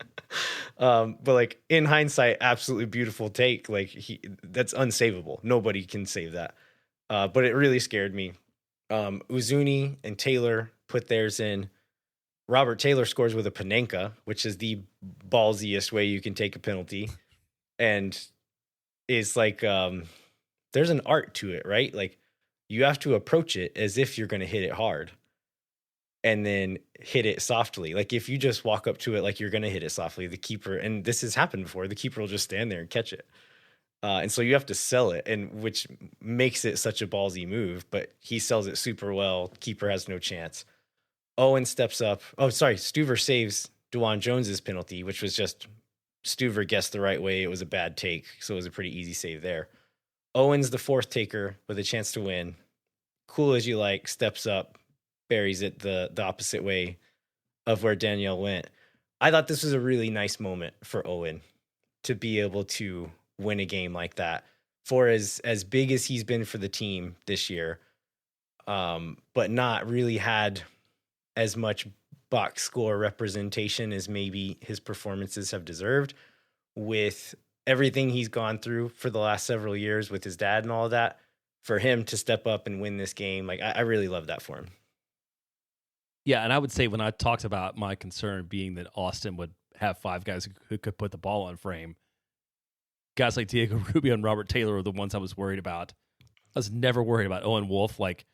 but like in hindsight, absolutely beautiful take. Like that's unsavable. Nobody can save that. But it really scared me. Uzuni and Taylor put theirs in. Robert Taylor scores with a Panenka, which is the ballsiest way you can take a penalty. And is like, there's an art to it, right? Like you have to approach it as if you're going to hit it hard and then hit it softly. Like if you just walk up to it like you're going to hit it softly, the keeper, and this has happened before, the keeper will just stand there and catch it. And so you have to sell it, and which makes it such a ballsy move, but he sells it super well. Keeper has no chance. Owen steps up. Oh, sorry. Stuver saves DeJuan Jones's penalty, which was just Stuver guessed the right way. It was a bad take, so it was a pretty easy save there. Owen's the fourth taker with a chance to win. Cool as you like, steps up, buries it the opposite way of where Danielle went. I thought this was a really nice moment for Owen to be able to win a game like that for as big as he's been for the team this year, but not really had as much box score representation as maybe his performances have deserved with everything he's gone through for the last several years with his dad and all of that. For him to step up and win this game, like I really love that for him. Yeah, and I would say when I talked about my concern being that Austin would have five guys who could put the ball on frame, guys like Diego Rubio and Robert Taylor are the ones I was worried about. I was never worried about Owen Wolff. Like,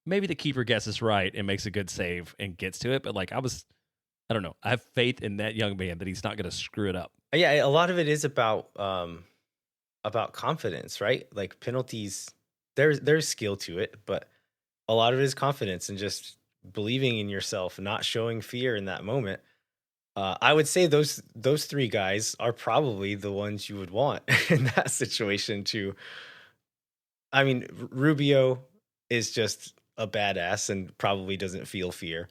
maybe the keeper guesses right and makes a good save and gets to it, but like I don't know. I have faith in that young man that he's not going to screw it up. Yeah, a lot of it is about confidence, right? Like penalties, there's skill to it, but a lot of it is confidence and just believing in yourself, not showing fear in that moment. I would say those three guys are probably the ones you would want in that situation too. I mean, Rubio is just a badass and probably doesn't feel fear.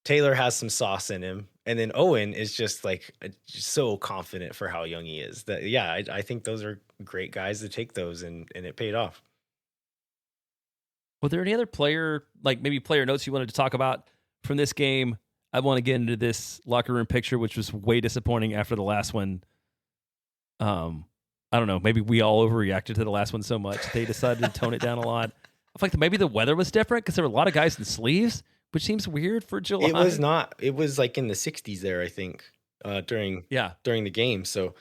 Taylor has some sauce in him, and then Owen is just like just so confident for how young he is. That yeah, I think those are great guys to take those, and it paid off. Were there any other player, like maybe player notes you wanted to talk about from this game? I want to get into this locker room picture, which was way disappointing after the last one. I don't know. Maybe we all overreacted to the last one so much they decided to tone it down a lot. I feel like maybe the weather was different because there were a lot of guys in sleeves, which seems weird for July. It was not. It was like in the 60s there, I think, during the game. So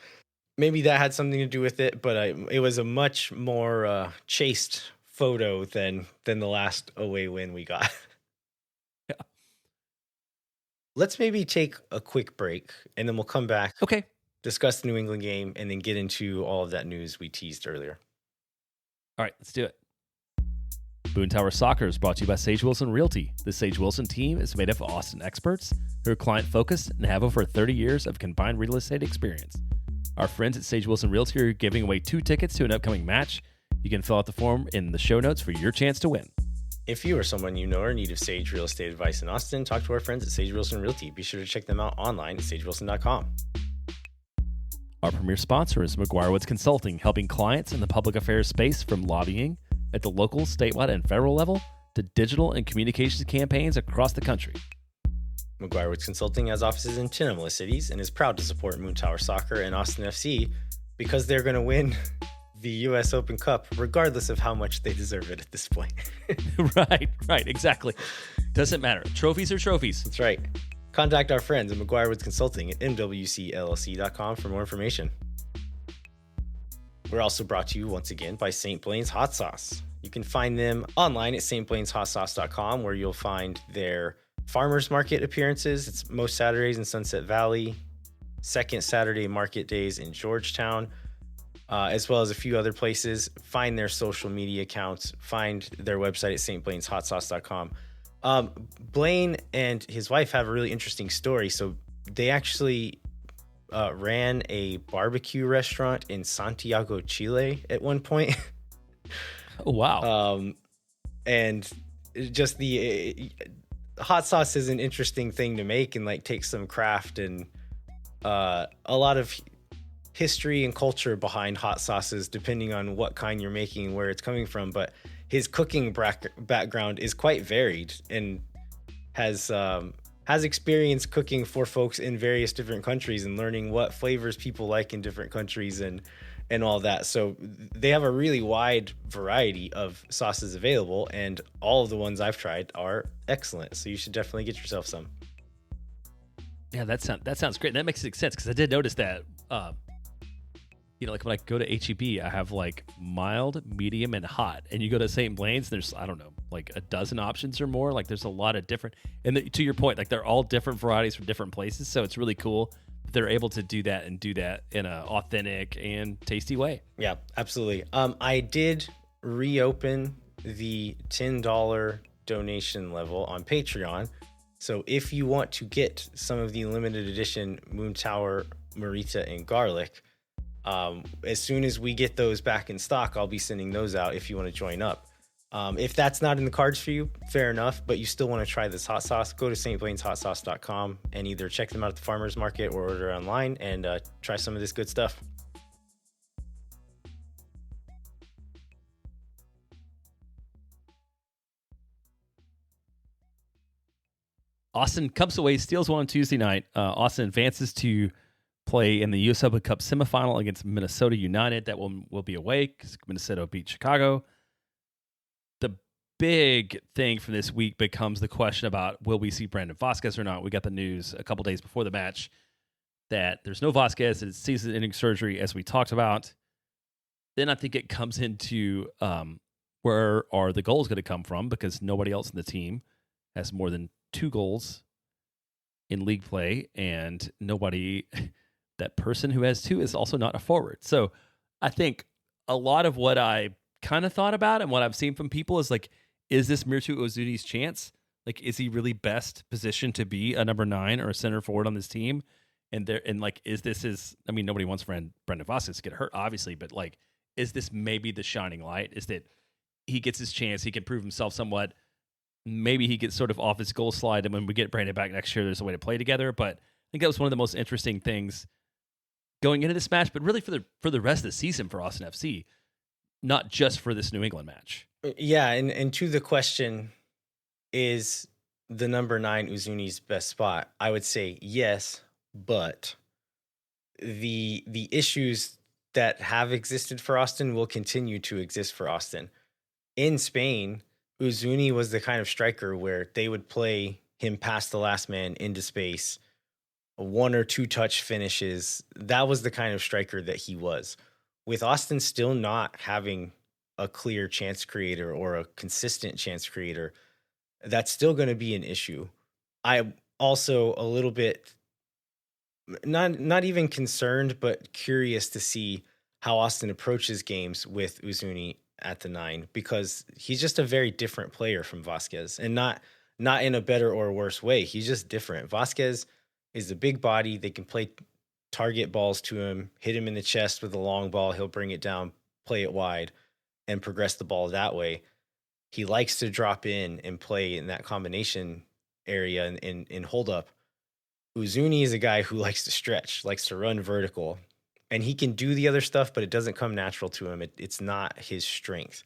maybe that had something to do with it. But it was a much more chaste photo than the last away win we got. Yeah. Let's maybe take a quick break, and then we'll come back. Okay. Discuss the New England game, and then get into all of that news we teased earlier. All right, let's do it. Boone Tower Soccer is brought to you by Sage Wilson Realty. The Sage Wilson team is made up of Austin experts who are client-focused and have over 30 years of combined real estate experience. Our friends at Sage Wilson Realty are giving away 2 tickets to an upcoming match. You can fill out the form in the show notes for your chance to win. If you or someone you know are in need of Sage real estate advice in Austin, talk to our friends at Sage Wilson Realty. Be sure to check them out online at sagewilson.com. Our premier sponsor is McGuire Woods Consulting, helping clients in the public affairs space from lobbying at the local, statewide, and federal level to digital and communications campaigns across the country. McGuire Woods Consulting has offices in 10 of the cities and is proud to support Moon Tower Soccer and Austin FC because they're going to win the U.S. Open Cup regardless of how much they deserve it at this point. Right, exactly. Doesn't matter. Trophies are trophies. That's right. Contact our friends at McGuire Woods Consulting at mwcllc.com for more information. We're also brought to you once again by St. Blaine's Hot Sauce. You can find them online at stblaineshotsauce.com, where you'll find their farmers market appearances. It's most Saturdays in Sunset Valley, second Saturday market days in Georgetown, as well as a few other places. Find their social media accounts. Find their website at stblaineshotsauce.com. Blaine and his wife have a really interesting story. So they actually ran a barbecue restaurant in Santiago, Chile at one point. Oh, wow. And just the hot sauce is an interesting thing to make and like take some craft and a lot of history and culture behind hot sauces, depending on what kind you're making and where it's coming from. But his cooking background is quite varied and has experience cooking for folks in various different countries and learning what flavors people like in different countries and all that. So they have a really wide variety of sauces available, and all of the ones I've tried are excellent. So you should definitely get yourself some. Yeah, that sounds great. And that makes sense because I did notice that. Like when I go to H-E-B, I have like mild, medium, and hot. And you go to St. Blaine's, there's, I don't know, like a dozen options or more. Like there's a lot of different, and to your point, like they're all different varieties from different places. So it's really cool that they're able to do that in an authentic and tasty way. Yeah, absolutely. I did reopen the $10 donation level on Patreon. So if you want to get some of the limited edition Moon Tower Marita and garlic, as soon as we get those back in stock, I'll be sending those out if you want to join up. If that's not in the cards for you, fair enough, but you still want to try this hot sauce, go to stblaineshotsauce.com and either check them out at the farmer's market or order online and try some of this good stuff. Austin comes away, steals one on Tuesday night. Austin advances to play in the U.S. Open Cup semifinal against Minnesota United. That will be away because Minnesota beat Chicago. The big thing from this week becomes the question about will we see Brandon Vazquez or not. We got the news a couple days before the match that there's no Vazquez. It's season-ending surgery, as we talked about. Then I think it comes into where are the goals going to come from, because nobody else in the team has more than 2 goals in league play, and nobody... that person who has 2 is also not a forward. So I think a lot of what I kind of thought about and what I've seen from people is like, is this Mirtu Uzuni's chance? Like, is he really best positioned to be a number 9 or a center forward on this team? And like, is this his? I mean, nobody wants Brendan Vazquez to get hurt, obviously, but like, is this maybe the shining light? Is that he gets his chance, he can prove himself somewhat. Maybe he gets sort of off his goal slide, and when we get Brandon back next year, there's a way to play together. But I think that was one of the most interesting things going into this match, but really for the rest of the season for Austin FC, not just for this New England match. Yeah, and to the question, is the number 9 Uzuni's best spot? I would say yes, but the issues that have existed for Austin will continue to exist for Austin. In Spain, Uzuni was the kind of striker where they would play him past the last man into space, 1 or 2 touch finishes. That was the kind of striker that he was. With Austin still not having a clear chance creator or a consistent chance creator, that's still going to be an issue. I also a little bit not even concerned, but curious to see how Austin approaches games with Uzuni at the 9, because he's just a very different player from Vazquez, and not in a better or worse way. He's just different. Vazquez is a big body. They can play target balls to him, hit him in the chest with a long ball. He'll bring it down, play it wide, and progress the ball that way. He likes to drop in and play in that combination area in hold up. Uzuni is a guy who likes to stretch, likes to run vertical, and he can do the other stuff, but it doesn't come natural to him. It's not his strength.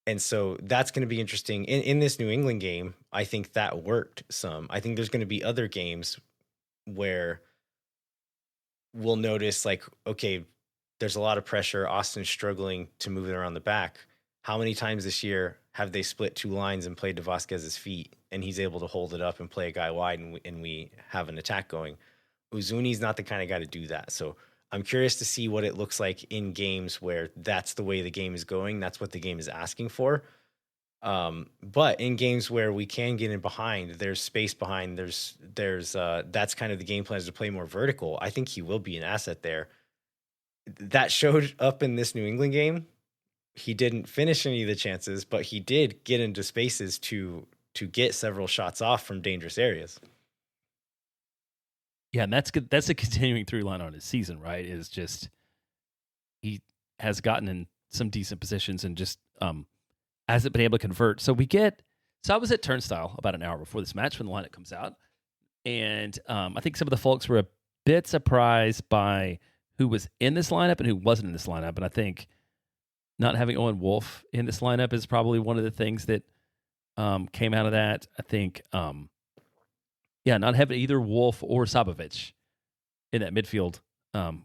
And so that's going to be interesting. In this New England game, I think that worked some. I think there's going to be other games where we'll notice, like, okay, there's a lot of pressure. Austin's struggling to move it around the back. How many times this year have they split 2 lines and played to Vazquez's feet, and he's able to hold it up and play a guy wide, and we have an attack going? Uzuni's not the kind of guy to do that. So I'm curious to see what it looks like in games where that's the way the game is going. That's what the game is asking for. But in games where we can get in behind, there's space behind, there's that's kind of the game plan, is to play more vertical. I think he will be an asset there. That showed up in this New England game. He didn't finish any of the chances, but he did get into spaces to get several shots off from dangerous areas. Yeah, and that's good. That's a continuing through line on his season, right? Is just he has gotten in some decent positions and just hasn't been able to convert. So I was at Turnstile about an hour before this match when the lineup comes out, and I think some of the folks were a bit surprised by who was in this lineup and who wasn't in this lineup. And I think not having Owen Wolf in this lineup is probably one of the things that came out of that. I think, not having either Wolf or Sabovic in that midfield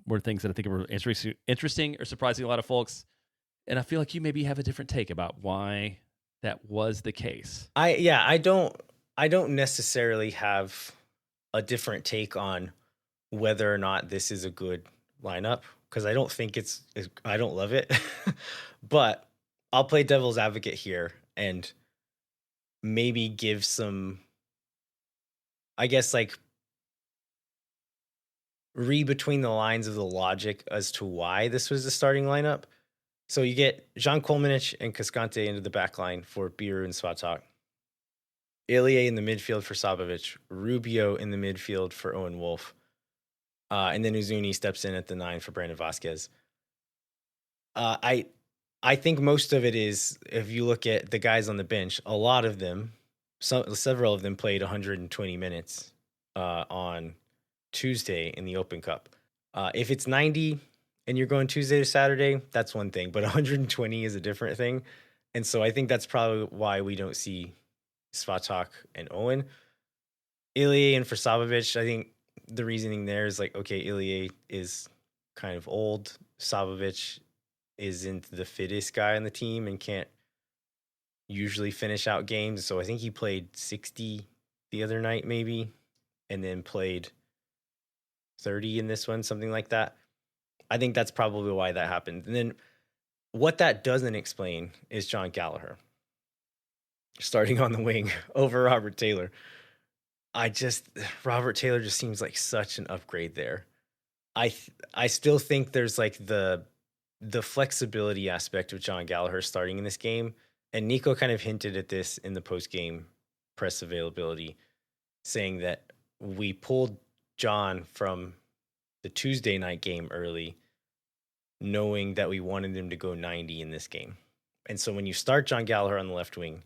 were things that I think were interesting or surprising a lot of folks. And I feel like you maybe have a different take about why that was the case. I don't necessarily have a different take on whether or not this is a good lineup, because I don't think I don't love it. But I'll play devil's advocate here and maybe give some, I guess, like, read between the lines of the logic as to why this was the starting lineup. So you get Jean Kolmanich and Cascante into the back line for Biru and Svatak. Ilie in the midfield for Sabovic. Rubio in the midfield for Owen Wolf. And then Uzuni steps in at the 9 for Brandon Vazquez. I think most of it is, if you look at the guys on the bench, a lot of them, several of them played 120 minutes on Tuesday in the Open Cup. If it's 90 and you're going Tuesday to Saturday, that's one thing, but 120 is a different thing. And so I think that's probably why we don't see Svatak and Owen. Ilie and for Sabovic, I think the reasoning there is like, okay, Ilie is kind of old. Sabovic isn't the fittest guy on the team and can't usually finish out games. So I think he played 60 the other night maybe, and then played 30 in this one, something like that. I think that's probably why that happened. And then what that doesn't explain is John Gallagher starting on the wing over Robert Taylor. Robert Taylor just seems like such an upgrade there. I still think there's like the flexibility aspect of John Gallagher starting in this game. And Nico kind of hinted at this in the post-game press availability saying that we pulled John from the Tuesday night game early, knowing that we wanted him to go 90 in this game. And so when you start John Gallagher on the left wing,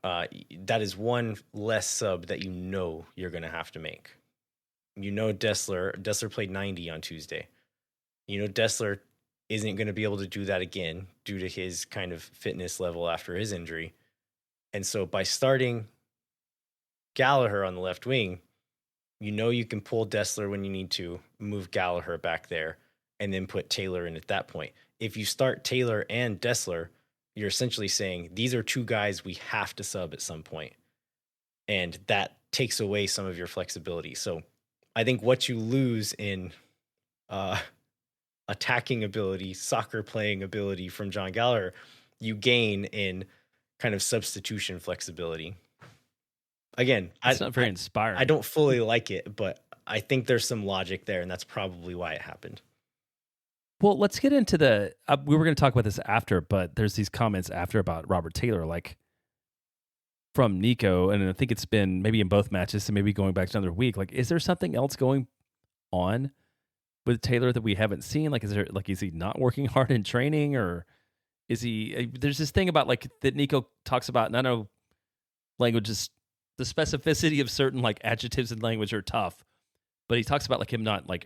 that is one less sub that you know you're going to have to make. You know Desler played 90 on Tuesday. You know Desler isn't going to be able to do that again due to his kind of fitness level after his injury. And so by starting Gallagher on the left wing, you know you can pull Desler when you need to, move Gallagher back there, and then put Taylor in at that point. If you start Taylor and Desler, you're essentially saying these are two guys we have to sub at some point. And that takes away some of your flexibility. So I think what you lose in attacking ability, soccer playing ability from John Gallagher, you gain in kind of substitution flexibility. Again, it's not very inspiring. I don't fully like it, but I think there's some logic there, and that's probably why it happened. Well, let's get into the. We were going to talk about this after, but there's these comments after about Robert Taylor, like from Nico, and I think it's been maybe in both matches, and maybe going back to another week. Like, is there something else going on with Taylor that we haven't seen? Like, is he not working hard in training, or is he? There's this thing about like that Nico talks about, and I know languages, the specificity of certain like adjectives in language are tough, but he talks about like him not like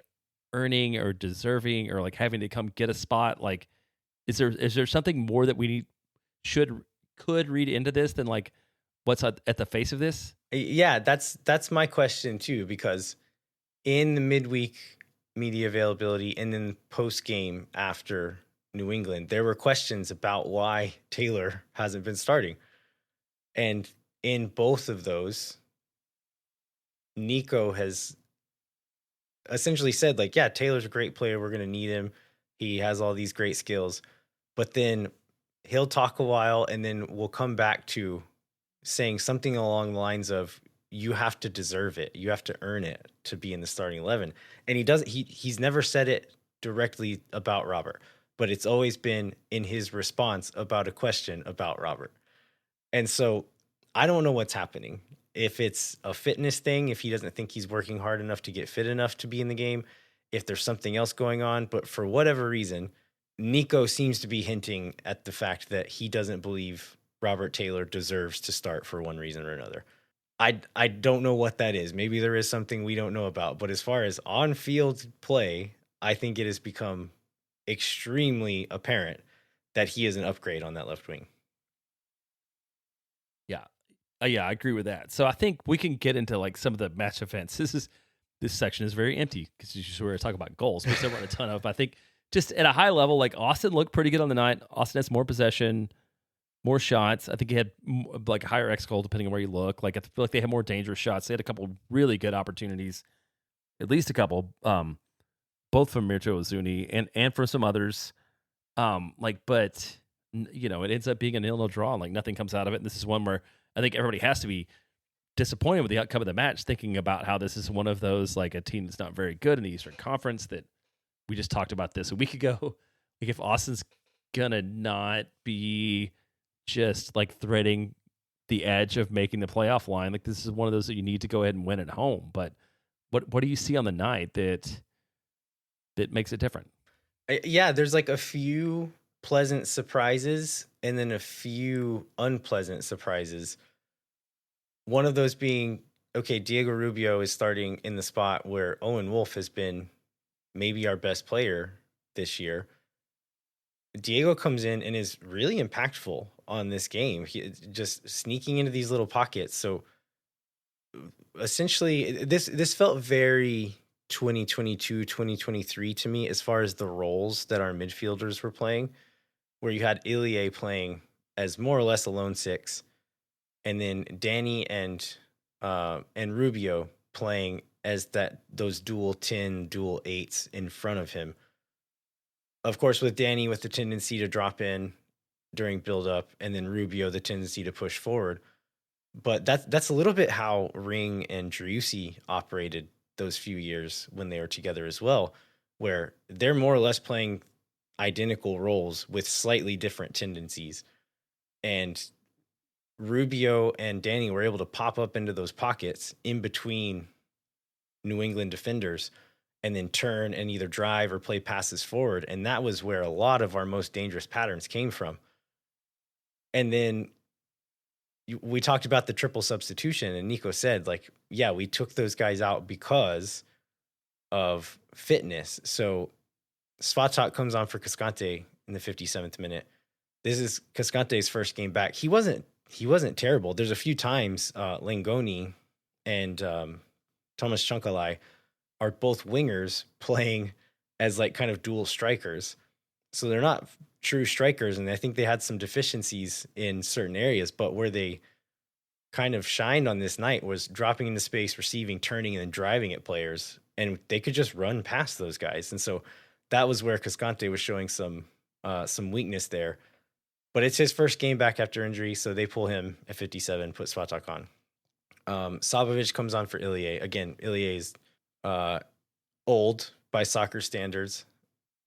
earning or deserving or like having to come get a spot. Like, is there something more that we could read into this than like what's at the face of this? Yeah, that's my question too, because in the midweek media availability and then post game after New England, there were questions about why Taylor hasn't been starting. And in both of those, Nico has essentially said, like, yeah, Taylor's a great player. We're going to need him. He has all these great skills. But then he'll talk a while, and then we'll come back to saying something along the lines of, you have to deserve it. You have to earn it to be in the starting 11. And he's never said it directly about Robert, but it's always been in his response about a question about Robert. And so I don't know what's happening. If it's a fitness thing, if he doesn't think he's working hard enough to get fit enough to be in the game, if there's something else going on, but for whatever reason, Nico seems to be hinting at the fact that he doesn't believe Robert Taylor deserves to start for one reason or another. I don't know what that is. Maybe there is something we don't know about, but as far as on-field play, I think it has become extremely apparent that he is an upgrade on that left wing. Yeah, I agree with that. So I think we can get into like some of the match events. This section is very empty because you sort of talk about goals, which there weren't a ton of. I think just at a high level, like Austin looked pretty good on the night. Austin has more possession, more shots. I think he had like a higher X goal depending on where you look. Like I feel like they had more dangerous shots. They had a couple really good opportunities, at least a couple, both from Mirto Uzuni and from some others. But you know, it ends up being a 0-0 draw. And like nothing comes out of it. And this is one where I think everybody has to be disappointed with the outcome of the match, thinking about how this is one of those, like a team that's not very good in the Eastern Conference that we just talked about this a week ago. Like if Austin's gonna not be just like threading the edge of making the playoff line, like this is one of those that you need to go ahead and win at home. But what do you see on the night that makes it different? Yeah, there's like a few pleasant surprises and then a few unpleasant surprises. One of those being, okay, Diego Rubio is starting in the spot where Owen Wolff has been maybe our best player this year. Diego comes in and is really impactful on this game. He just sneaking into these little pockets. So essentially this felt very 2022, 2023 to me as far as the roles that our midfielders were playing, where you had Ilie playing as more or less a lone six, and then Danny and Rubio playing as those dual 10, dual 8s in front of him. Of course, with Danny with the tendency to drop in during build-up, and then Rubio the tendency to push forward. But that's a little bit how Ring and Driussi operated those few years when they were together as well, where they're more or less playing identical roles with slightly different tendencies. And Rubio and Danny were able to pop up into those pockets in between New England defenders and then turn and either drive or play passes forward. And that was where a lot of our most dangerous patterns came from. And then we talked about the triple substitution, and Nico said, like, yeah, we took those guys out because of fitness. So Svatak comes on for Cascante in the 57th minute. This is Cascante's first game back. He wasn't terrible. There's a few times Langoni and Thomas Chunkalai are both wingers playing as like kind of dual strikers. So they're not true strikers, and I think they had some deficiencies in certain areas, but where they kind of shined on this night was dropping into space, receiving, turning, and then driving at players, and they could just run past those guys. And so that was where Cascante was showing some weakness there. But it's his first game back after injury, so they pull him at 57, put Svatak on. Sabovic comes on for Ilie. Again, Ilie is old by soccer standards,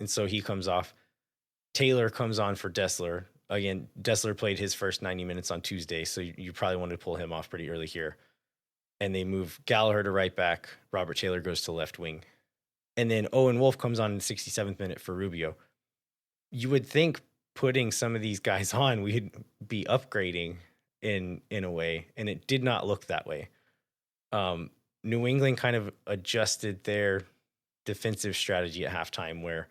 and so he comes off. Taylor comes on for Desler. Again, Desler played his first 90 minutes on Tuesday, so you probably wanted to pull him off pretty early here. And they move Gallagher to right back. Robert Taylor goes to left wing. And then Owen Wolf comes on in the 67th minute for Rubio. You would think putting some of these guys on, we'd be upgrading in a way, and it did not look that way. New England kind of adjusted their defensive strategy at halftime, where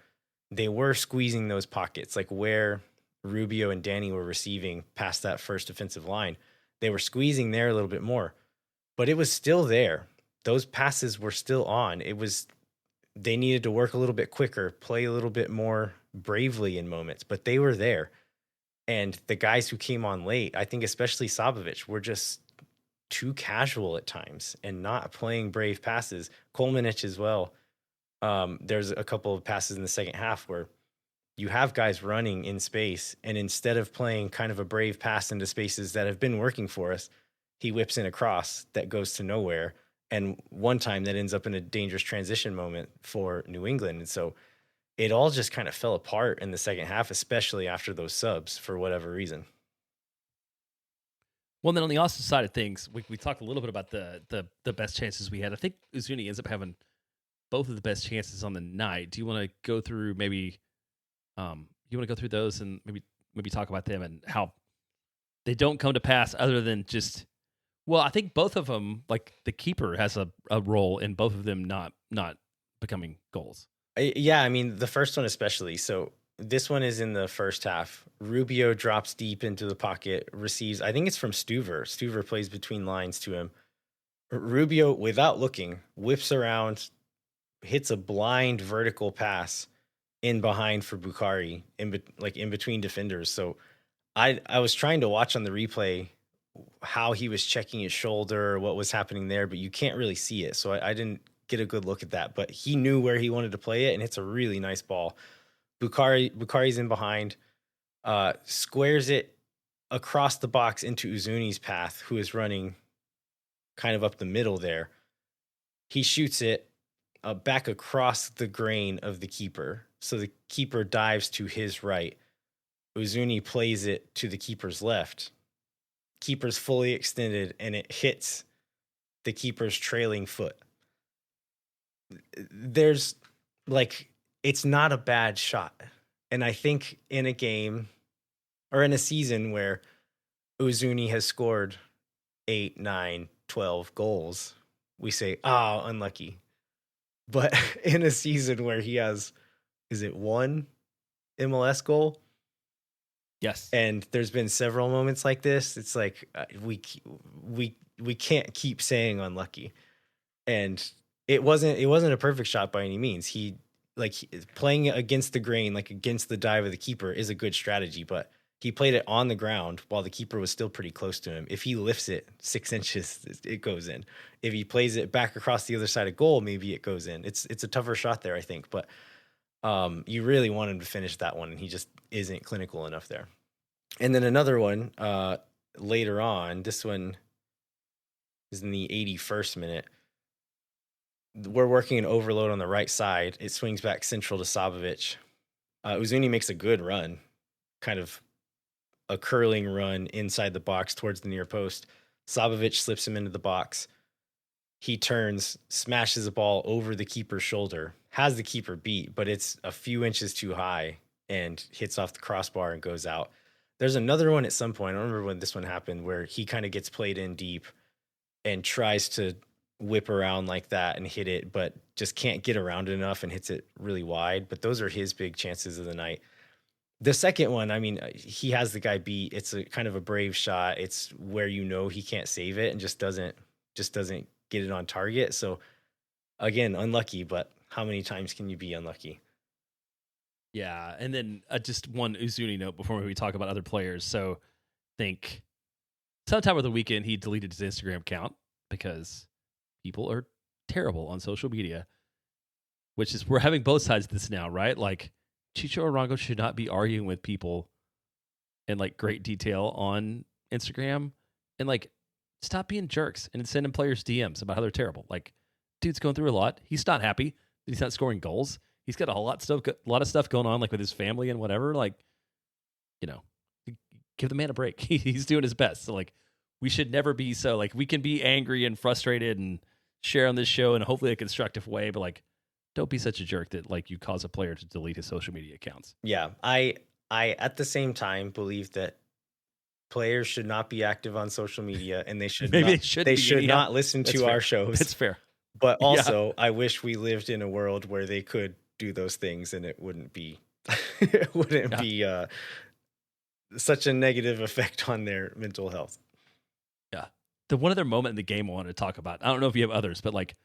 they were squeezing those pockets, like where Rubio and Danny were receiving past that first defensive line. They were squeezing there a little bit more, but it was still there. Those passes were still on. They needed to work a little bit quicker, play a little bit more bravely in moments, but they were there. And the guys who came on late, I think especially Sabovic, were just too casual at times and not playing brave passes. Kolmanich as well. There's a couple of passes in the second half where you have guys running in space, and instead of playing kind of a brave pass into spaces that have been working for us, he whips in a cross that goes to nowhere. And one time that ends up in a dangerous transition moment for New England. And so it all just kind of fell apart in the second half, especially after those subs for whatever reason. Well, then on the Austin side of things, we talked a little bit about the best chances we had. I think Uzuni ends up having both of the best chances on the night. Do you want to go through maybe you want to go through those and maybe talk about them and how they don't come to pass other than just, well, I think both of them, like the keeper has a role in both of them not becoming goals. Yeah, I mean, the first one especially. So this one is in the first half. Rubio drops deep into the pocket, receives, I think it's from Stuver. Stuver plays between lines to him. Rubio, without looking, whips around, hits a blind vertical pass in behind for Bukhari, in between defenders. So I was trying to watch on the replay how he was checking his shoulder, what was happening there, but you can't really see it. So I didn't get a good look at that, but he knew where he wanted to play it, and it's a really nice ball. Bukhari's in behind, squares it across the box into Uzuni's path, who is running kind of up the middle there. He shoots it back across the grain of the keeper. So the keeper dives to his right. Uzuni plays it to the keeper's left. Keeper's fully extended, and it hits the keeper's trailing foot. There's it's not a bad shot. And I think in a game or in a season where Uzuni has scored 8, 9, 12 goals, we say, unlucky. But in a season where he has, is it one MLS goal? Yes. And there's been several moments like this. It's like we can't keep saying unlucky. And it wasn't a perfect shot by any means. He playing against the grain, like against the dive of the keeper, is a good strategy, but he played it on the ground while the keeper was still pretty close to him. If he lifts it 6 inches, it goes in. If he plays it back across the other side of goal, maybe it goes in. It's a tougher shot there, I think, but you really want him to finish that one, and he just isn't clinical enough there. And then another one later on, this one is in the 81st minute. We're working an overload on the right side. It swings back central to Sabovic. Uzuni makes a good run, kind of a curling run inside the box towards the near post. Sabovic slips him into the box. He turns, smashes the ball over the keeper's shoulder, has the keeper beat, but it's a few inches too high and hits off the crossbar and goes out. There's another one at some point, I don't remember when this one happened, where he kind of gets played in deep and tries to whip around like that and hit it, but just can't get around it enough and hits it really wide. But those are his big chances of the night. The second one, I mean, he has the guy beat. It's a kind of a brave shot. It's where he can't save it and just doesn't get it on target. So again, unlucky, but how many times can you be unlucky? Yeah, and then just one Uzuni note before we talk about other players. So think sometime over the weekend he deleted his Instagram account because people are terrible on social media, which is we're having both sides of this now, right? Like Chicho Arango should not be arguing with people in like great detail on Instagram, and like stop being jerks and sending players DMs about how they're terrible. Like dude's going through a lot. He's not happy that he's not scoring goals. He's got a lot of stuff going on, like with his family and whatever. Like, you know, give the man a break. He's doing his best. So like, we should never be so like we can be angry and frustrated and share on this show in hopefully a constructive way, but like, don't be such a jerk that like you cause a player to delete his social media accounts. Yeah, I at the same time believe that players should not be active on social media, and they should not listen to our shows. It's fair. But also, I wish we lived in a world where they could do those things and it wouldn't be such a negative effect on their mental health. Yeah. The one other moment in the game I wanted to talk about, I don't know if you have others, but like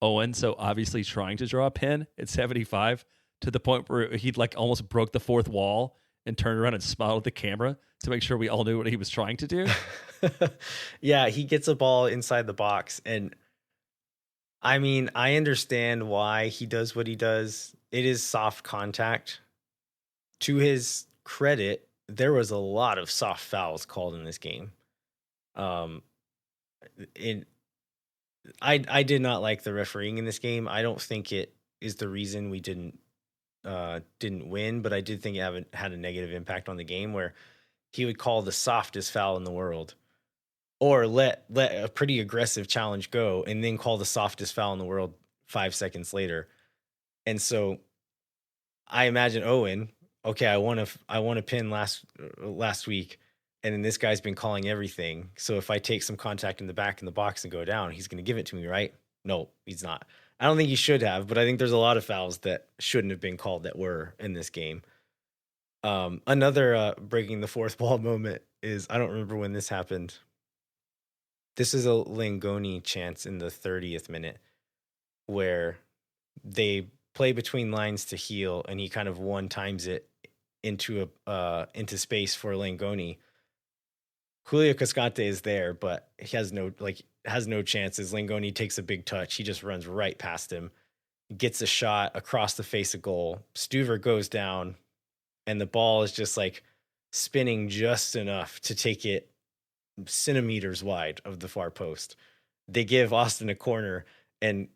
Owen, so obviously trying to draw a pin at 75 to the point where he'd like almost broke the fourth wall and turned around and smiled at the camera to make sure we all knew what he was trying to do. Yeah, he gets a ball inside the box, and I mean, I understand why he does what he does. It is soft contact. To his credit, there was a lot of soft fouls called in this game. I did not like the refereeing in this game. I don't think it is the reason we didn't win, but I did think it had a negative impact on the game where he would call the softest foul in the world, or let a pretty aggressive challenge go and then call the softest foul in the world 5 seconds later. And so I imagine Owen, okay, I won a pin last week, and then this guy's been calling everything. So if I take some contact in the back in the box and go down, he's going to give it to me, right? No, he's not. I don't think he should have, but I think there's a lot of fouls that shouldn't have been called that were in this game. Another breaking the fourth wall moment is, I don't remember when this happened. This is a Langoni chance in the 30th minute where they play between lines to heel, and he kind of one times it into space for Langoni. Julio Cascante is there, but he has no chances. Langoni takes a big touch. He just runs right past him, gets a shot across the face of goal. Stuver goes down, and the ball is just like spinning just enough to take it centimeters wide of the far post. They give Austin a corner, and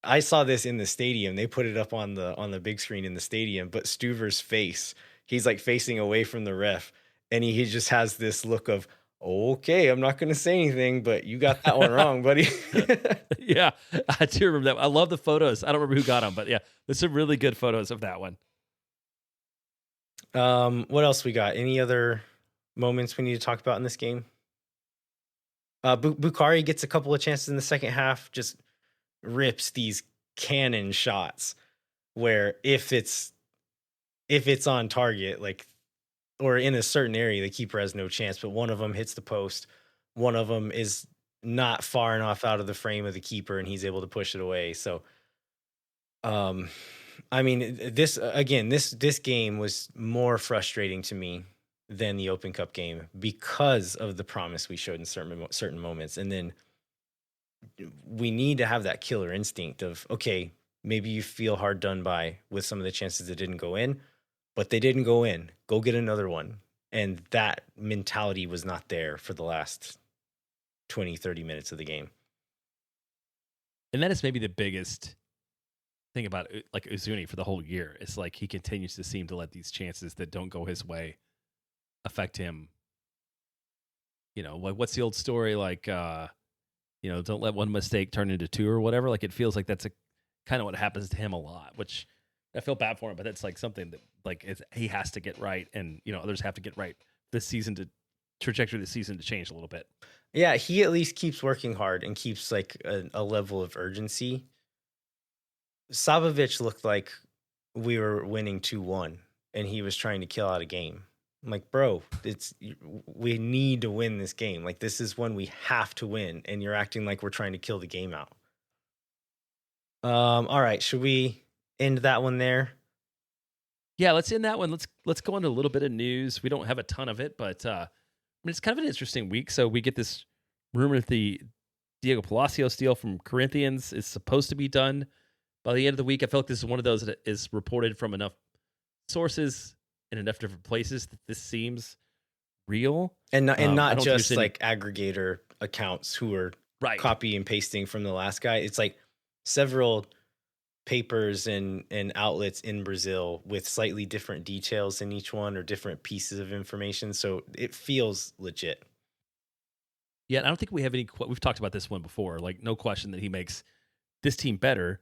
I saw this in the stadium. They put it up on the big screen in the stadium, but Stuver's face, he's like facing away from the ref, and he just has this look of, okay, I'm not going to say anything, but you got that one wrong, buddy. Yeah, I do remember that. I love the photos. I don't remember who got them, but yeah, there's some really good photos of that one. What else we got? Any other moments we need to talk about in this game? Bukhari gets a couple of chances in the second half, just rips these cannon shots where if it's on target, like, or in a certain area, the keeper has no chance, but one of them hits the post. One of them is not far enough out of the frame of the keeper, and he's able to push it away. So, I mean, this game was more frustrating to me than the Open Cup game because of the promise we showed in certain moments. And then we need to have that killer instinct of, okay, maybe you feel hard done by with some of the chances that didn't go in, but they didn't go in. Go get another one. And that mentality was not there for the last 20, 30 minutes of the game. And that is maybe the biggest thing about like Uzuni for the whole year. It's like he continues to seem to let these chances that don't go his way affect him what's the old story? Like, don't let one mistake turn into two or whatever. Like, it feels like that's kind of what happens to him a lot, which I feel bad for him, but that's like something that like he has to get right. And, others have to get right this season trajectory of the season to change a little bit. Yeah, he at least keeps working hard and keeps like a level of urgency. Savovich looked like we were winning 2-1 and he was trying to kill out a game. I'm like, bro, we need to win this game. Like, this is one we have to win, and you're acting like we're trying to kill the game out. All right, should we end that one there? Yeah, let's end that one. Let's go into a little bit of news. We don't have a ton of it, but it's kind of an interesting week. So we get this rumor that the Diego Palacios deal from Corinthians is supposed to be done by the end of the week. I feel like this is one of those that is reported from enough sources in enough different places that this seems real, and not just like aggregator accounts who are copy and pasting from the last guy. It's like several papers and outlets in Brazil with slightly different details in each one or different pieces of information. So it feels legit. Yeah, I don't think we have we've talked about this one before. Like, no question that he makes this team better.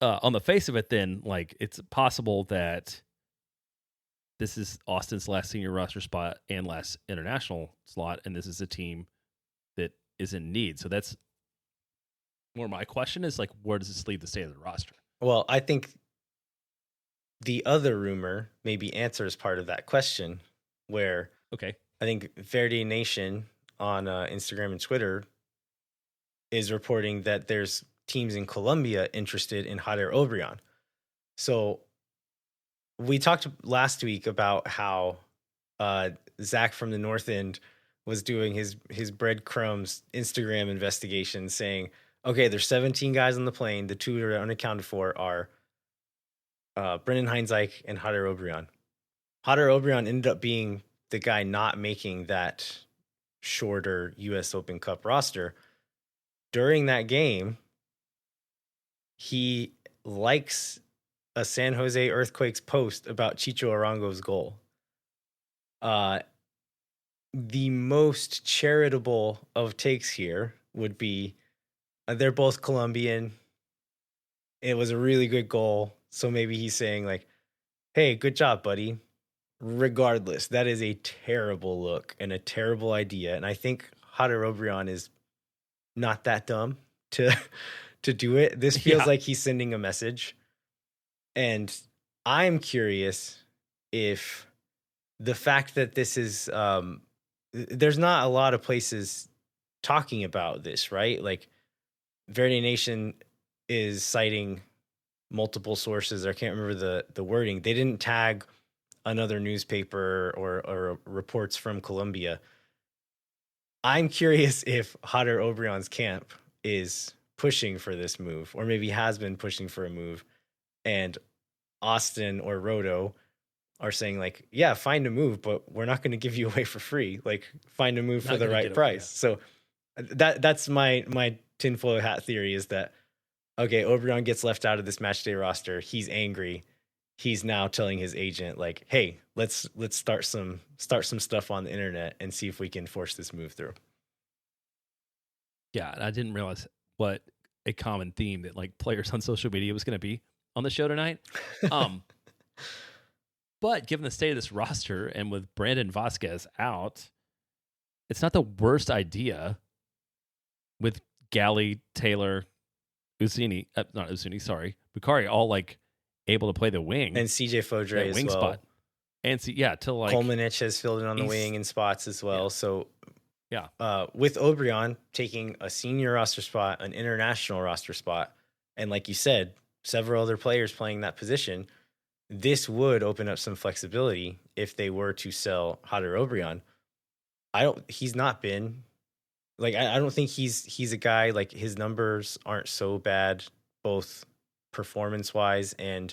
On the face of it, then, like, it's possible that this is Austin's last senior roster spot and last international slot, and this is a team that is in need. So that's more my question is, like, where does this leave the state of the roster? Well, I think the other rumor maybe answers part of that question, where I think Verde Nation on Instagram and Twitter is reporting that there's teams in Colombia interested in Jader Obrian. So we talked last week about how Zach from the North End was doing his breadcrumbs Instagram investigation, saying, okay, there's 17 guys on the plane. The two that are unaccounted for are Brendan Heinzike and Jader Obrian. Jader Obrian ended up being the guy not making that shorter U.S. Open Cup roster. During that game, he likes a San Jose Earthquakes post about Chicho Arango's goal. The most charitable of takes here would be they're both Colombian. It was a really good goal. So maybe he's saying like, hey, good job, buddy. Regardless, that is a terrible look and a terrible idea. And I think Jader Obrian is not that dumb to do it. This feels like he's sending a message. And I'm curious if the fact that this is, there's not a lot of places talking about this, right? Like Verde Nation is citing multiple sources. I can't remember the wording. They didn't tag another newspaper or reports from Colombia. I'm curious if Jader Obrian's camp is pushing for this move, or maybe has been pushing for a move, and Austin or Roto are saying like, yeah, find a move, but we're not going to give you away for free. Like, find a move for the right price. So that's my tinfoil hat theory, is that, okay, Obrian gets left out of this match day roster. He's angry. He's now telling his agent like, hey, let's start some stuff on the internet and see if we can force this move through. Yeah, I didn't realize what a common theme that like players on social media was going to be on the show tonight. But given the state of this roster and with Brandon Vazquez out, it's not the worst idea with Galley, Taylor, Uzuni, Bukhari all like able to play the wing, and CJ Fodre as wing well. Spot. And to like Kolmanich has filled in on the wing in spots as well. Yeah. So with Obrian taking a senior roster spot, an international roster spot, and like you said, several other players playing that position, this would open up some flexibility if they were to sell Jader Obrian. He's not been like, I don't think he's a guy, like his numbers aren't so bad, both performance wise and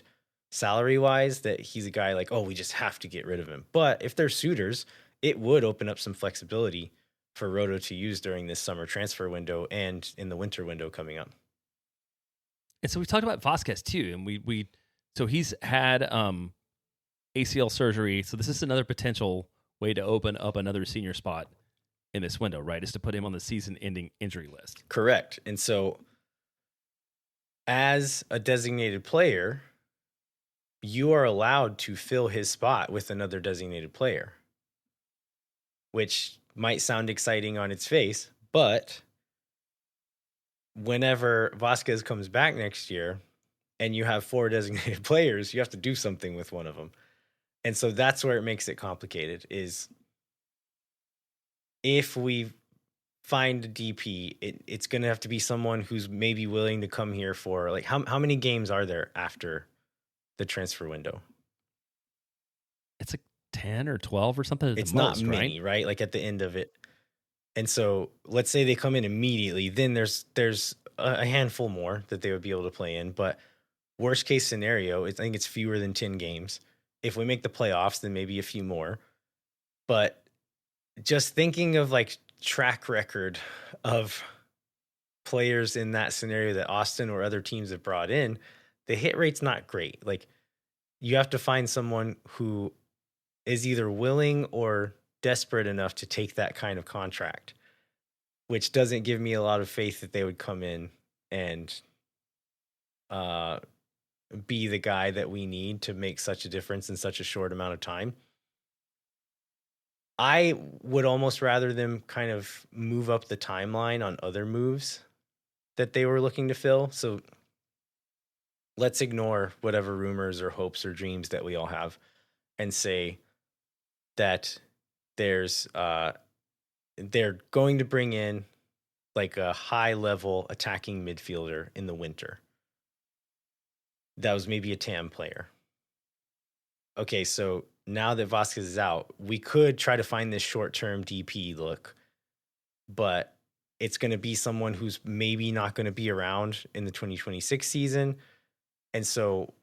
salary wise, that he's a guy like, oh, we just have to get rid of him. But if they're suitors, it would open up some flexibility for Roto to use during this summer transfer window and in the winter window coming up. And so we talked about Vazquez too, and so he's had ACL surgery. So this is another potential way to open up another senior spot in this window, right? Is to put him on the season-ending injury list. Correct. And so as a designated player, you are allowed to fill his spot with another designated player, which might sound exciting on its face, but whenever Vazquez comes back next year and you have 4 designated players, you have to do something with one of them. And so that's where it makes it complicated, is if we find a DP, it's going to have to be someone who's maybe willing to come here for, like, how many games are there after the transfer window? It's like 10 or 12 or something. It's not many, right? Like at the end of it. And so let's say they come in immediately, then there's a handful more that they would be able to play in. But worst case scenario, I think it's fewer than 10 games. If we make the playoffs, then maybe a few more. But just thinking of like track record of players in that scenario that Austin or other teams have brought in, the hit rate's not great. Like, you have to find someone who is either willing or desperate enough to take that kind of contract, which doesn't give me a lot of faith that they would come in and be the guy that we need to make such a difference in such a short amount of time. I would almost rather them kind of move up the timeline on other moves that they were looking to fill. So let's ignore whatever rumors or hopes or dreams that we all have and say that there's they're going to bring in like a high level attacking midfielder in the winter. That was maybe a TAM player. Okay, so now that Vazquez is out, we could try to find this short-term DP look, but it's going to be someone who's maybe not going to be around in the 2026 season. And so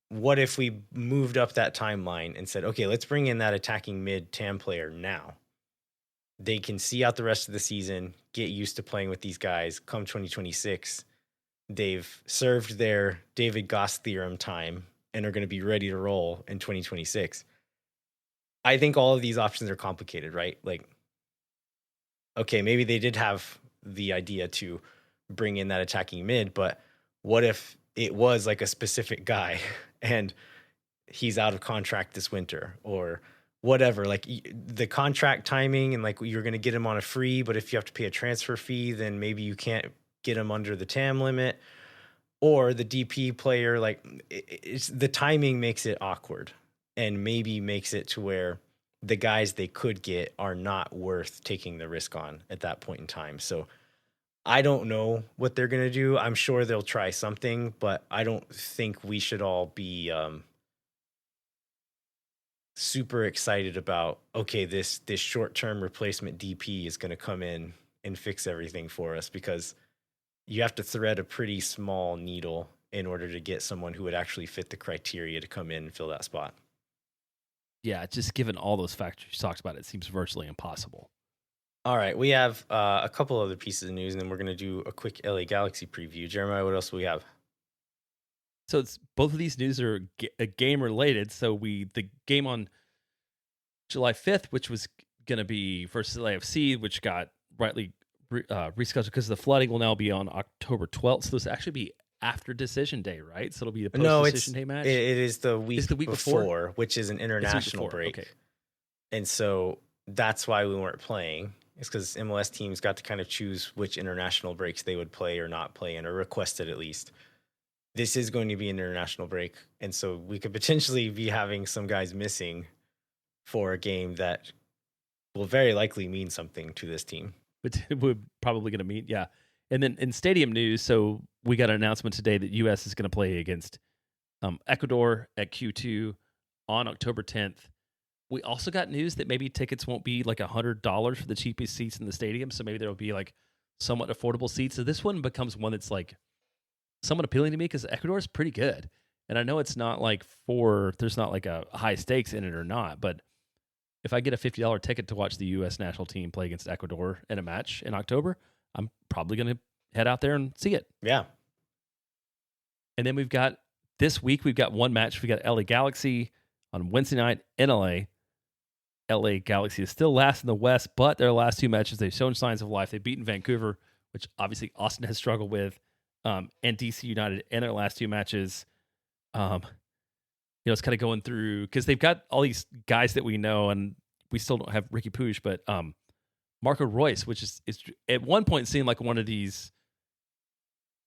what if we moved up that timeline and said, okay, let's bring in that attacking mid TAM player now. They can see out the rest of the season, get used to playing with these guys. Come 2026, they've served their David Goss theorem time and are going to be ready to roll in 2026. I think all of these options are complicated, right? Like, okay, maybe they did have the idea to bring in that attacking mid, but what if it was like a specific guy and he's out of contract this winter or whatever? Like, the contract timing and like you're going to get him on a free, but if you have to pay a transfer fee, then maybe you can't get him under the TAM limit. Or the DP player, like, it's the timing makes it awkward and maybe makes it to where the guys they could get are not worth taking the risk on at that point in time. So I don't know what they're going to do. I'm sure they'll try something, but I don't think we should all be super excited about, okay, this short-term replacement DP is going to come in and fix everything for us, because you have to thread a pretty small needle in order to get someone who would actually fit the criteria to come in and fill that spot. Yeah, just given all those factors you talked about, it seems virtually impossible. All right, we have a couple other pieces of news, and then we're going to do a quick LA Galaxy preview. Jeremiah, what else do we have? So it's both of these news are game related. So the game on July 5th, which was going to be versus LAFC, which got rightly rescheduled because of the flooding, will now be on October 12th. So this will actually be after decision day, right? So it'll be the post-decision day match? It is the week, before, which is an international break. Okay. And so that's why we weren't playing. It's because MLS teams got to kind of choose which international breaks they would play or not play in, or requested at least. This is going to be an international break. And so we could potentially be having some guys missing for a game that will very likely mean something to this team. But we're probably going to meet, yeah. And then in stadium news, so we got an announcement today that U.S. is going to play against Ecuador at Q2 on October 10th. We also got news that maybe tickets won't be like $100 for the cheapest seats in the stadium, so maybe there will be like somewhat affordable seats. So this one becomes one that's like somewhat appealing to me because Ecuador is pretty good. And I know it's not like there's not like a high stakes in it or not, but if I get a $50 ticket to watch the U.S. national team play against Ecuador in a match in October, I'm probably going to head out there and see it. Yeah. And then this week, we've got one match. We got LA Galaxy on Wednesday night in LA. LA Galaxy is still last in the West, but their last two matches, they've shown signs of life. They've beaten Vancouver, which obviously Austin has struggled with, and DC United in their last two matches. It's kind of going through because they've got all these guys that we know, and we still don't have Ricky Puig, but Marco Royce, which is at one point seemed like one of these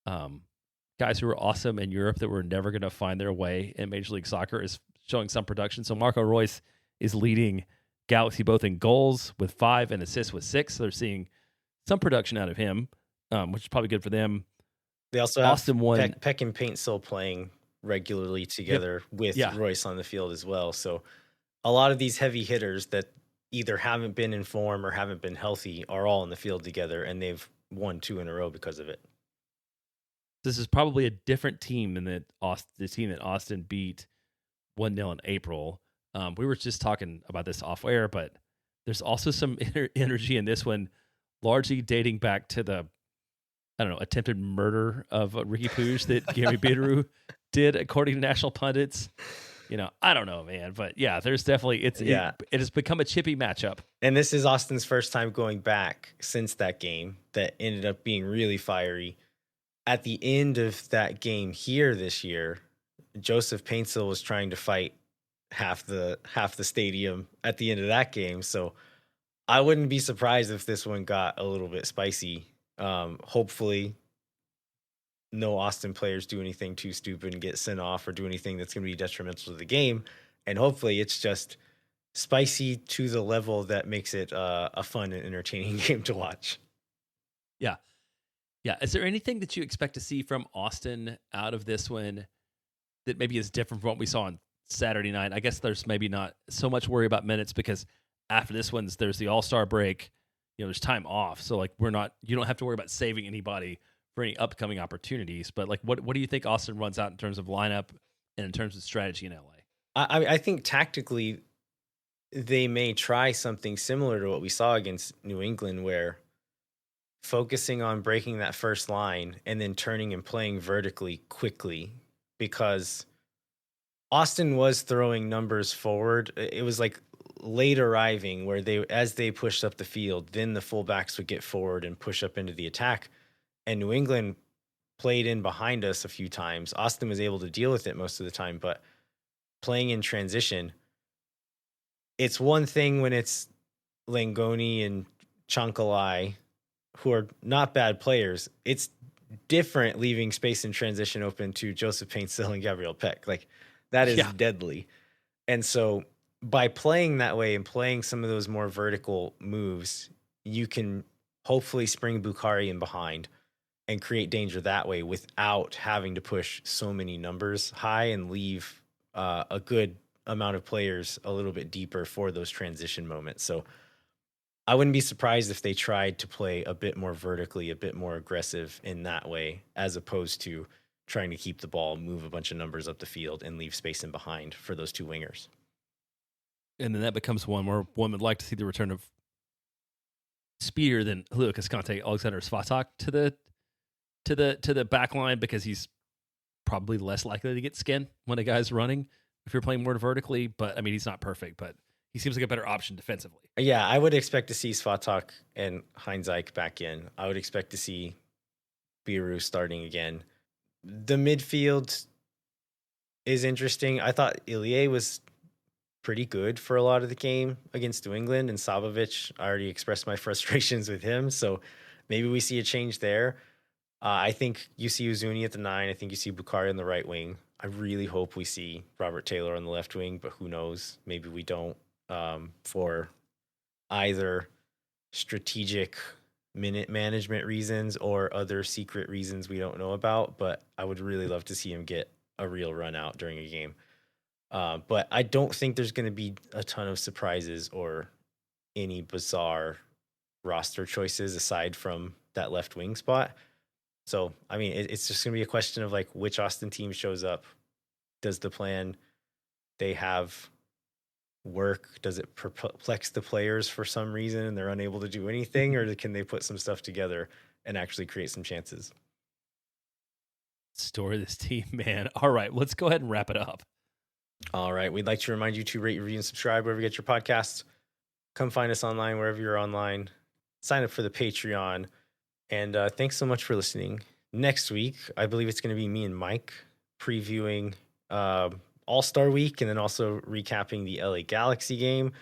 guys who were awesome in Europe that were never going to find their way in Major League Soccer, is showing some production. So Marco Royce is leading Galaxy both in goals with 5 and assists with 6. So they're seeing some production out of him, which is probably good for them. They also have Austin won. Peck and Paint still playing regularly together with Royce on the field as well. So a lot of these heavy hitters that either haven't been in form or haven't been healthy are all in the field together, and they've won 2 in a row because of it. This is probably a different team than the team that Austin beat 1-0 in April. We were just talking about this off air, but there's also some energy in this one, largely dating back to the, attempted murder of Ricky Puig that Gary Biederu did, according to national pundits. I don't know, man, but yeah, there's definitely it has become a chippy matchup. And this is Austin's first time going back since that game that ended up being really fiery. At the end of that game here this year, Joseph Paintsill was trying to fight half the stadium at the end of that game. So I wouldn't be surprised if this one got a little bit spicy. Hopefully no Austin players do anything too stupid and get sent off or do anything that's going to be detrimental to the game. And hopefully it's just spicy to the level that makes it a fun and entertaining game to watch. Yeah. Yeah. Is there anything that you expect to see from Austin out of this one that maybe is different from what we saw on Saturday night? I guess there's maybe not so much worry about minutes because after this one, there's the All-Star break. There's time off. So you don't have to worry about saving anybody for any upcoming opportunities. But what do you think Austin runs out in terms of lineup and in terms of strategy in LA? I think tactically they may try something similar to what we saw against New England, where focusing on breaking that first line and then turning and playing vertically quickly, because Austin was throwing numbers forward. It was like late arriving where as they pushed up the field, then the fullbacks would get forward and push up into the attack. And New England played in behind us a few times. Austin was able to deal with it most of the time, but playing in transition, it's one thing when it's Langoni and Chankalai, who are not bad players. It's different leaving space in transition open to Joseph Paintsill and Gabriel Peck. That is deadly. And so by playing that way and playing some of those more vertical moves, you can hopefully spring Bukhari in behind and create danger that way without having to push so many numbers high and leave a good amount of players a little bit deeper for those transition moments. So I wouldn't be surprised if they tried to play a bit more vertically, a bit more aggressive in that way, as opposed to trying to keep the ball, move a bunch of numbers up the field, and leave space in behind for those two wingers. And then that becomes one where one would like to see the return of speedier than Julio Cascante, Alexander Svatak to the back line, because he's probably less likely to get skinned when a guy's running if you're playing more vertically. But he's not perfect, but he seems like a better option defensively. Yeah, I would expect to see Svatak and Heinzeich back in. I would expect to see Biru starting again. The midfield is interesting. I thought Ilie was pretty good for a lot of the game against New England, and Sabovic, I already expressed my frustrations with him, so maybe we see a change there. I think you see Uzuni at the 9. I think you see Bukhari on the right wing. I really hope we see Robert Taylor on the left wing, but who knows? Maybe we don't, for either strategic minute management reasons or other secret reasons we don't know about. But I would really love to see him get a real run out during a game. But I don't think there's going to be a ton of surprises or any bizarre roster choices aside from that left wing spot. So, it's just going to be a question of which Austin team shows up. Does the plan they have work? Does it perplex the players for some reason and they're unable to do anything? Or can they put some stuff together and actually create some chances? Story of this team, man. All right, let's go ahead and wrap it up. All right. We'd like to remind you to rate, review, and subscribe wherever you get your podcasts. Come find us online wherever you're online. Sign up for the Patreon. And thanks so much for listening. Next week, I believe it's going to be me and Mike previewing All-Star Week and then also recapping the LA Galaxy game.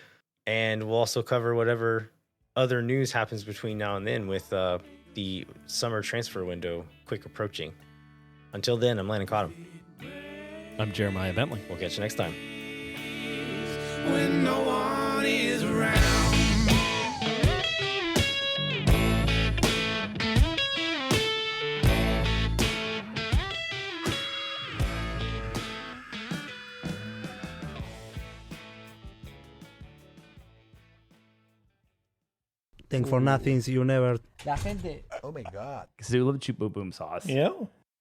And we'll also cover whatever other news happens between now and then with the summer transfer window quick approaching. Until then, I'm Landon Cottom. I'm Jeremiah Bentley. We'll catch you next time. When no one is around. Thank for nothing, see you never. La gente. Oh my God. Because they love the cheap boom boom sauce. Yeah.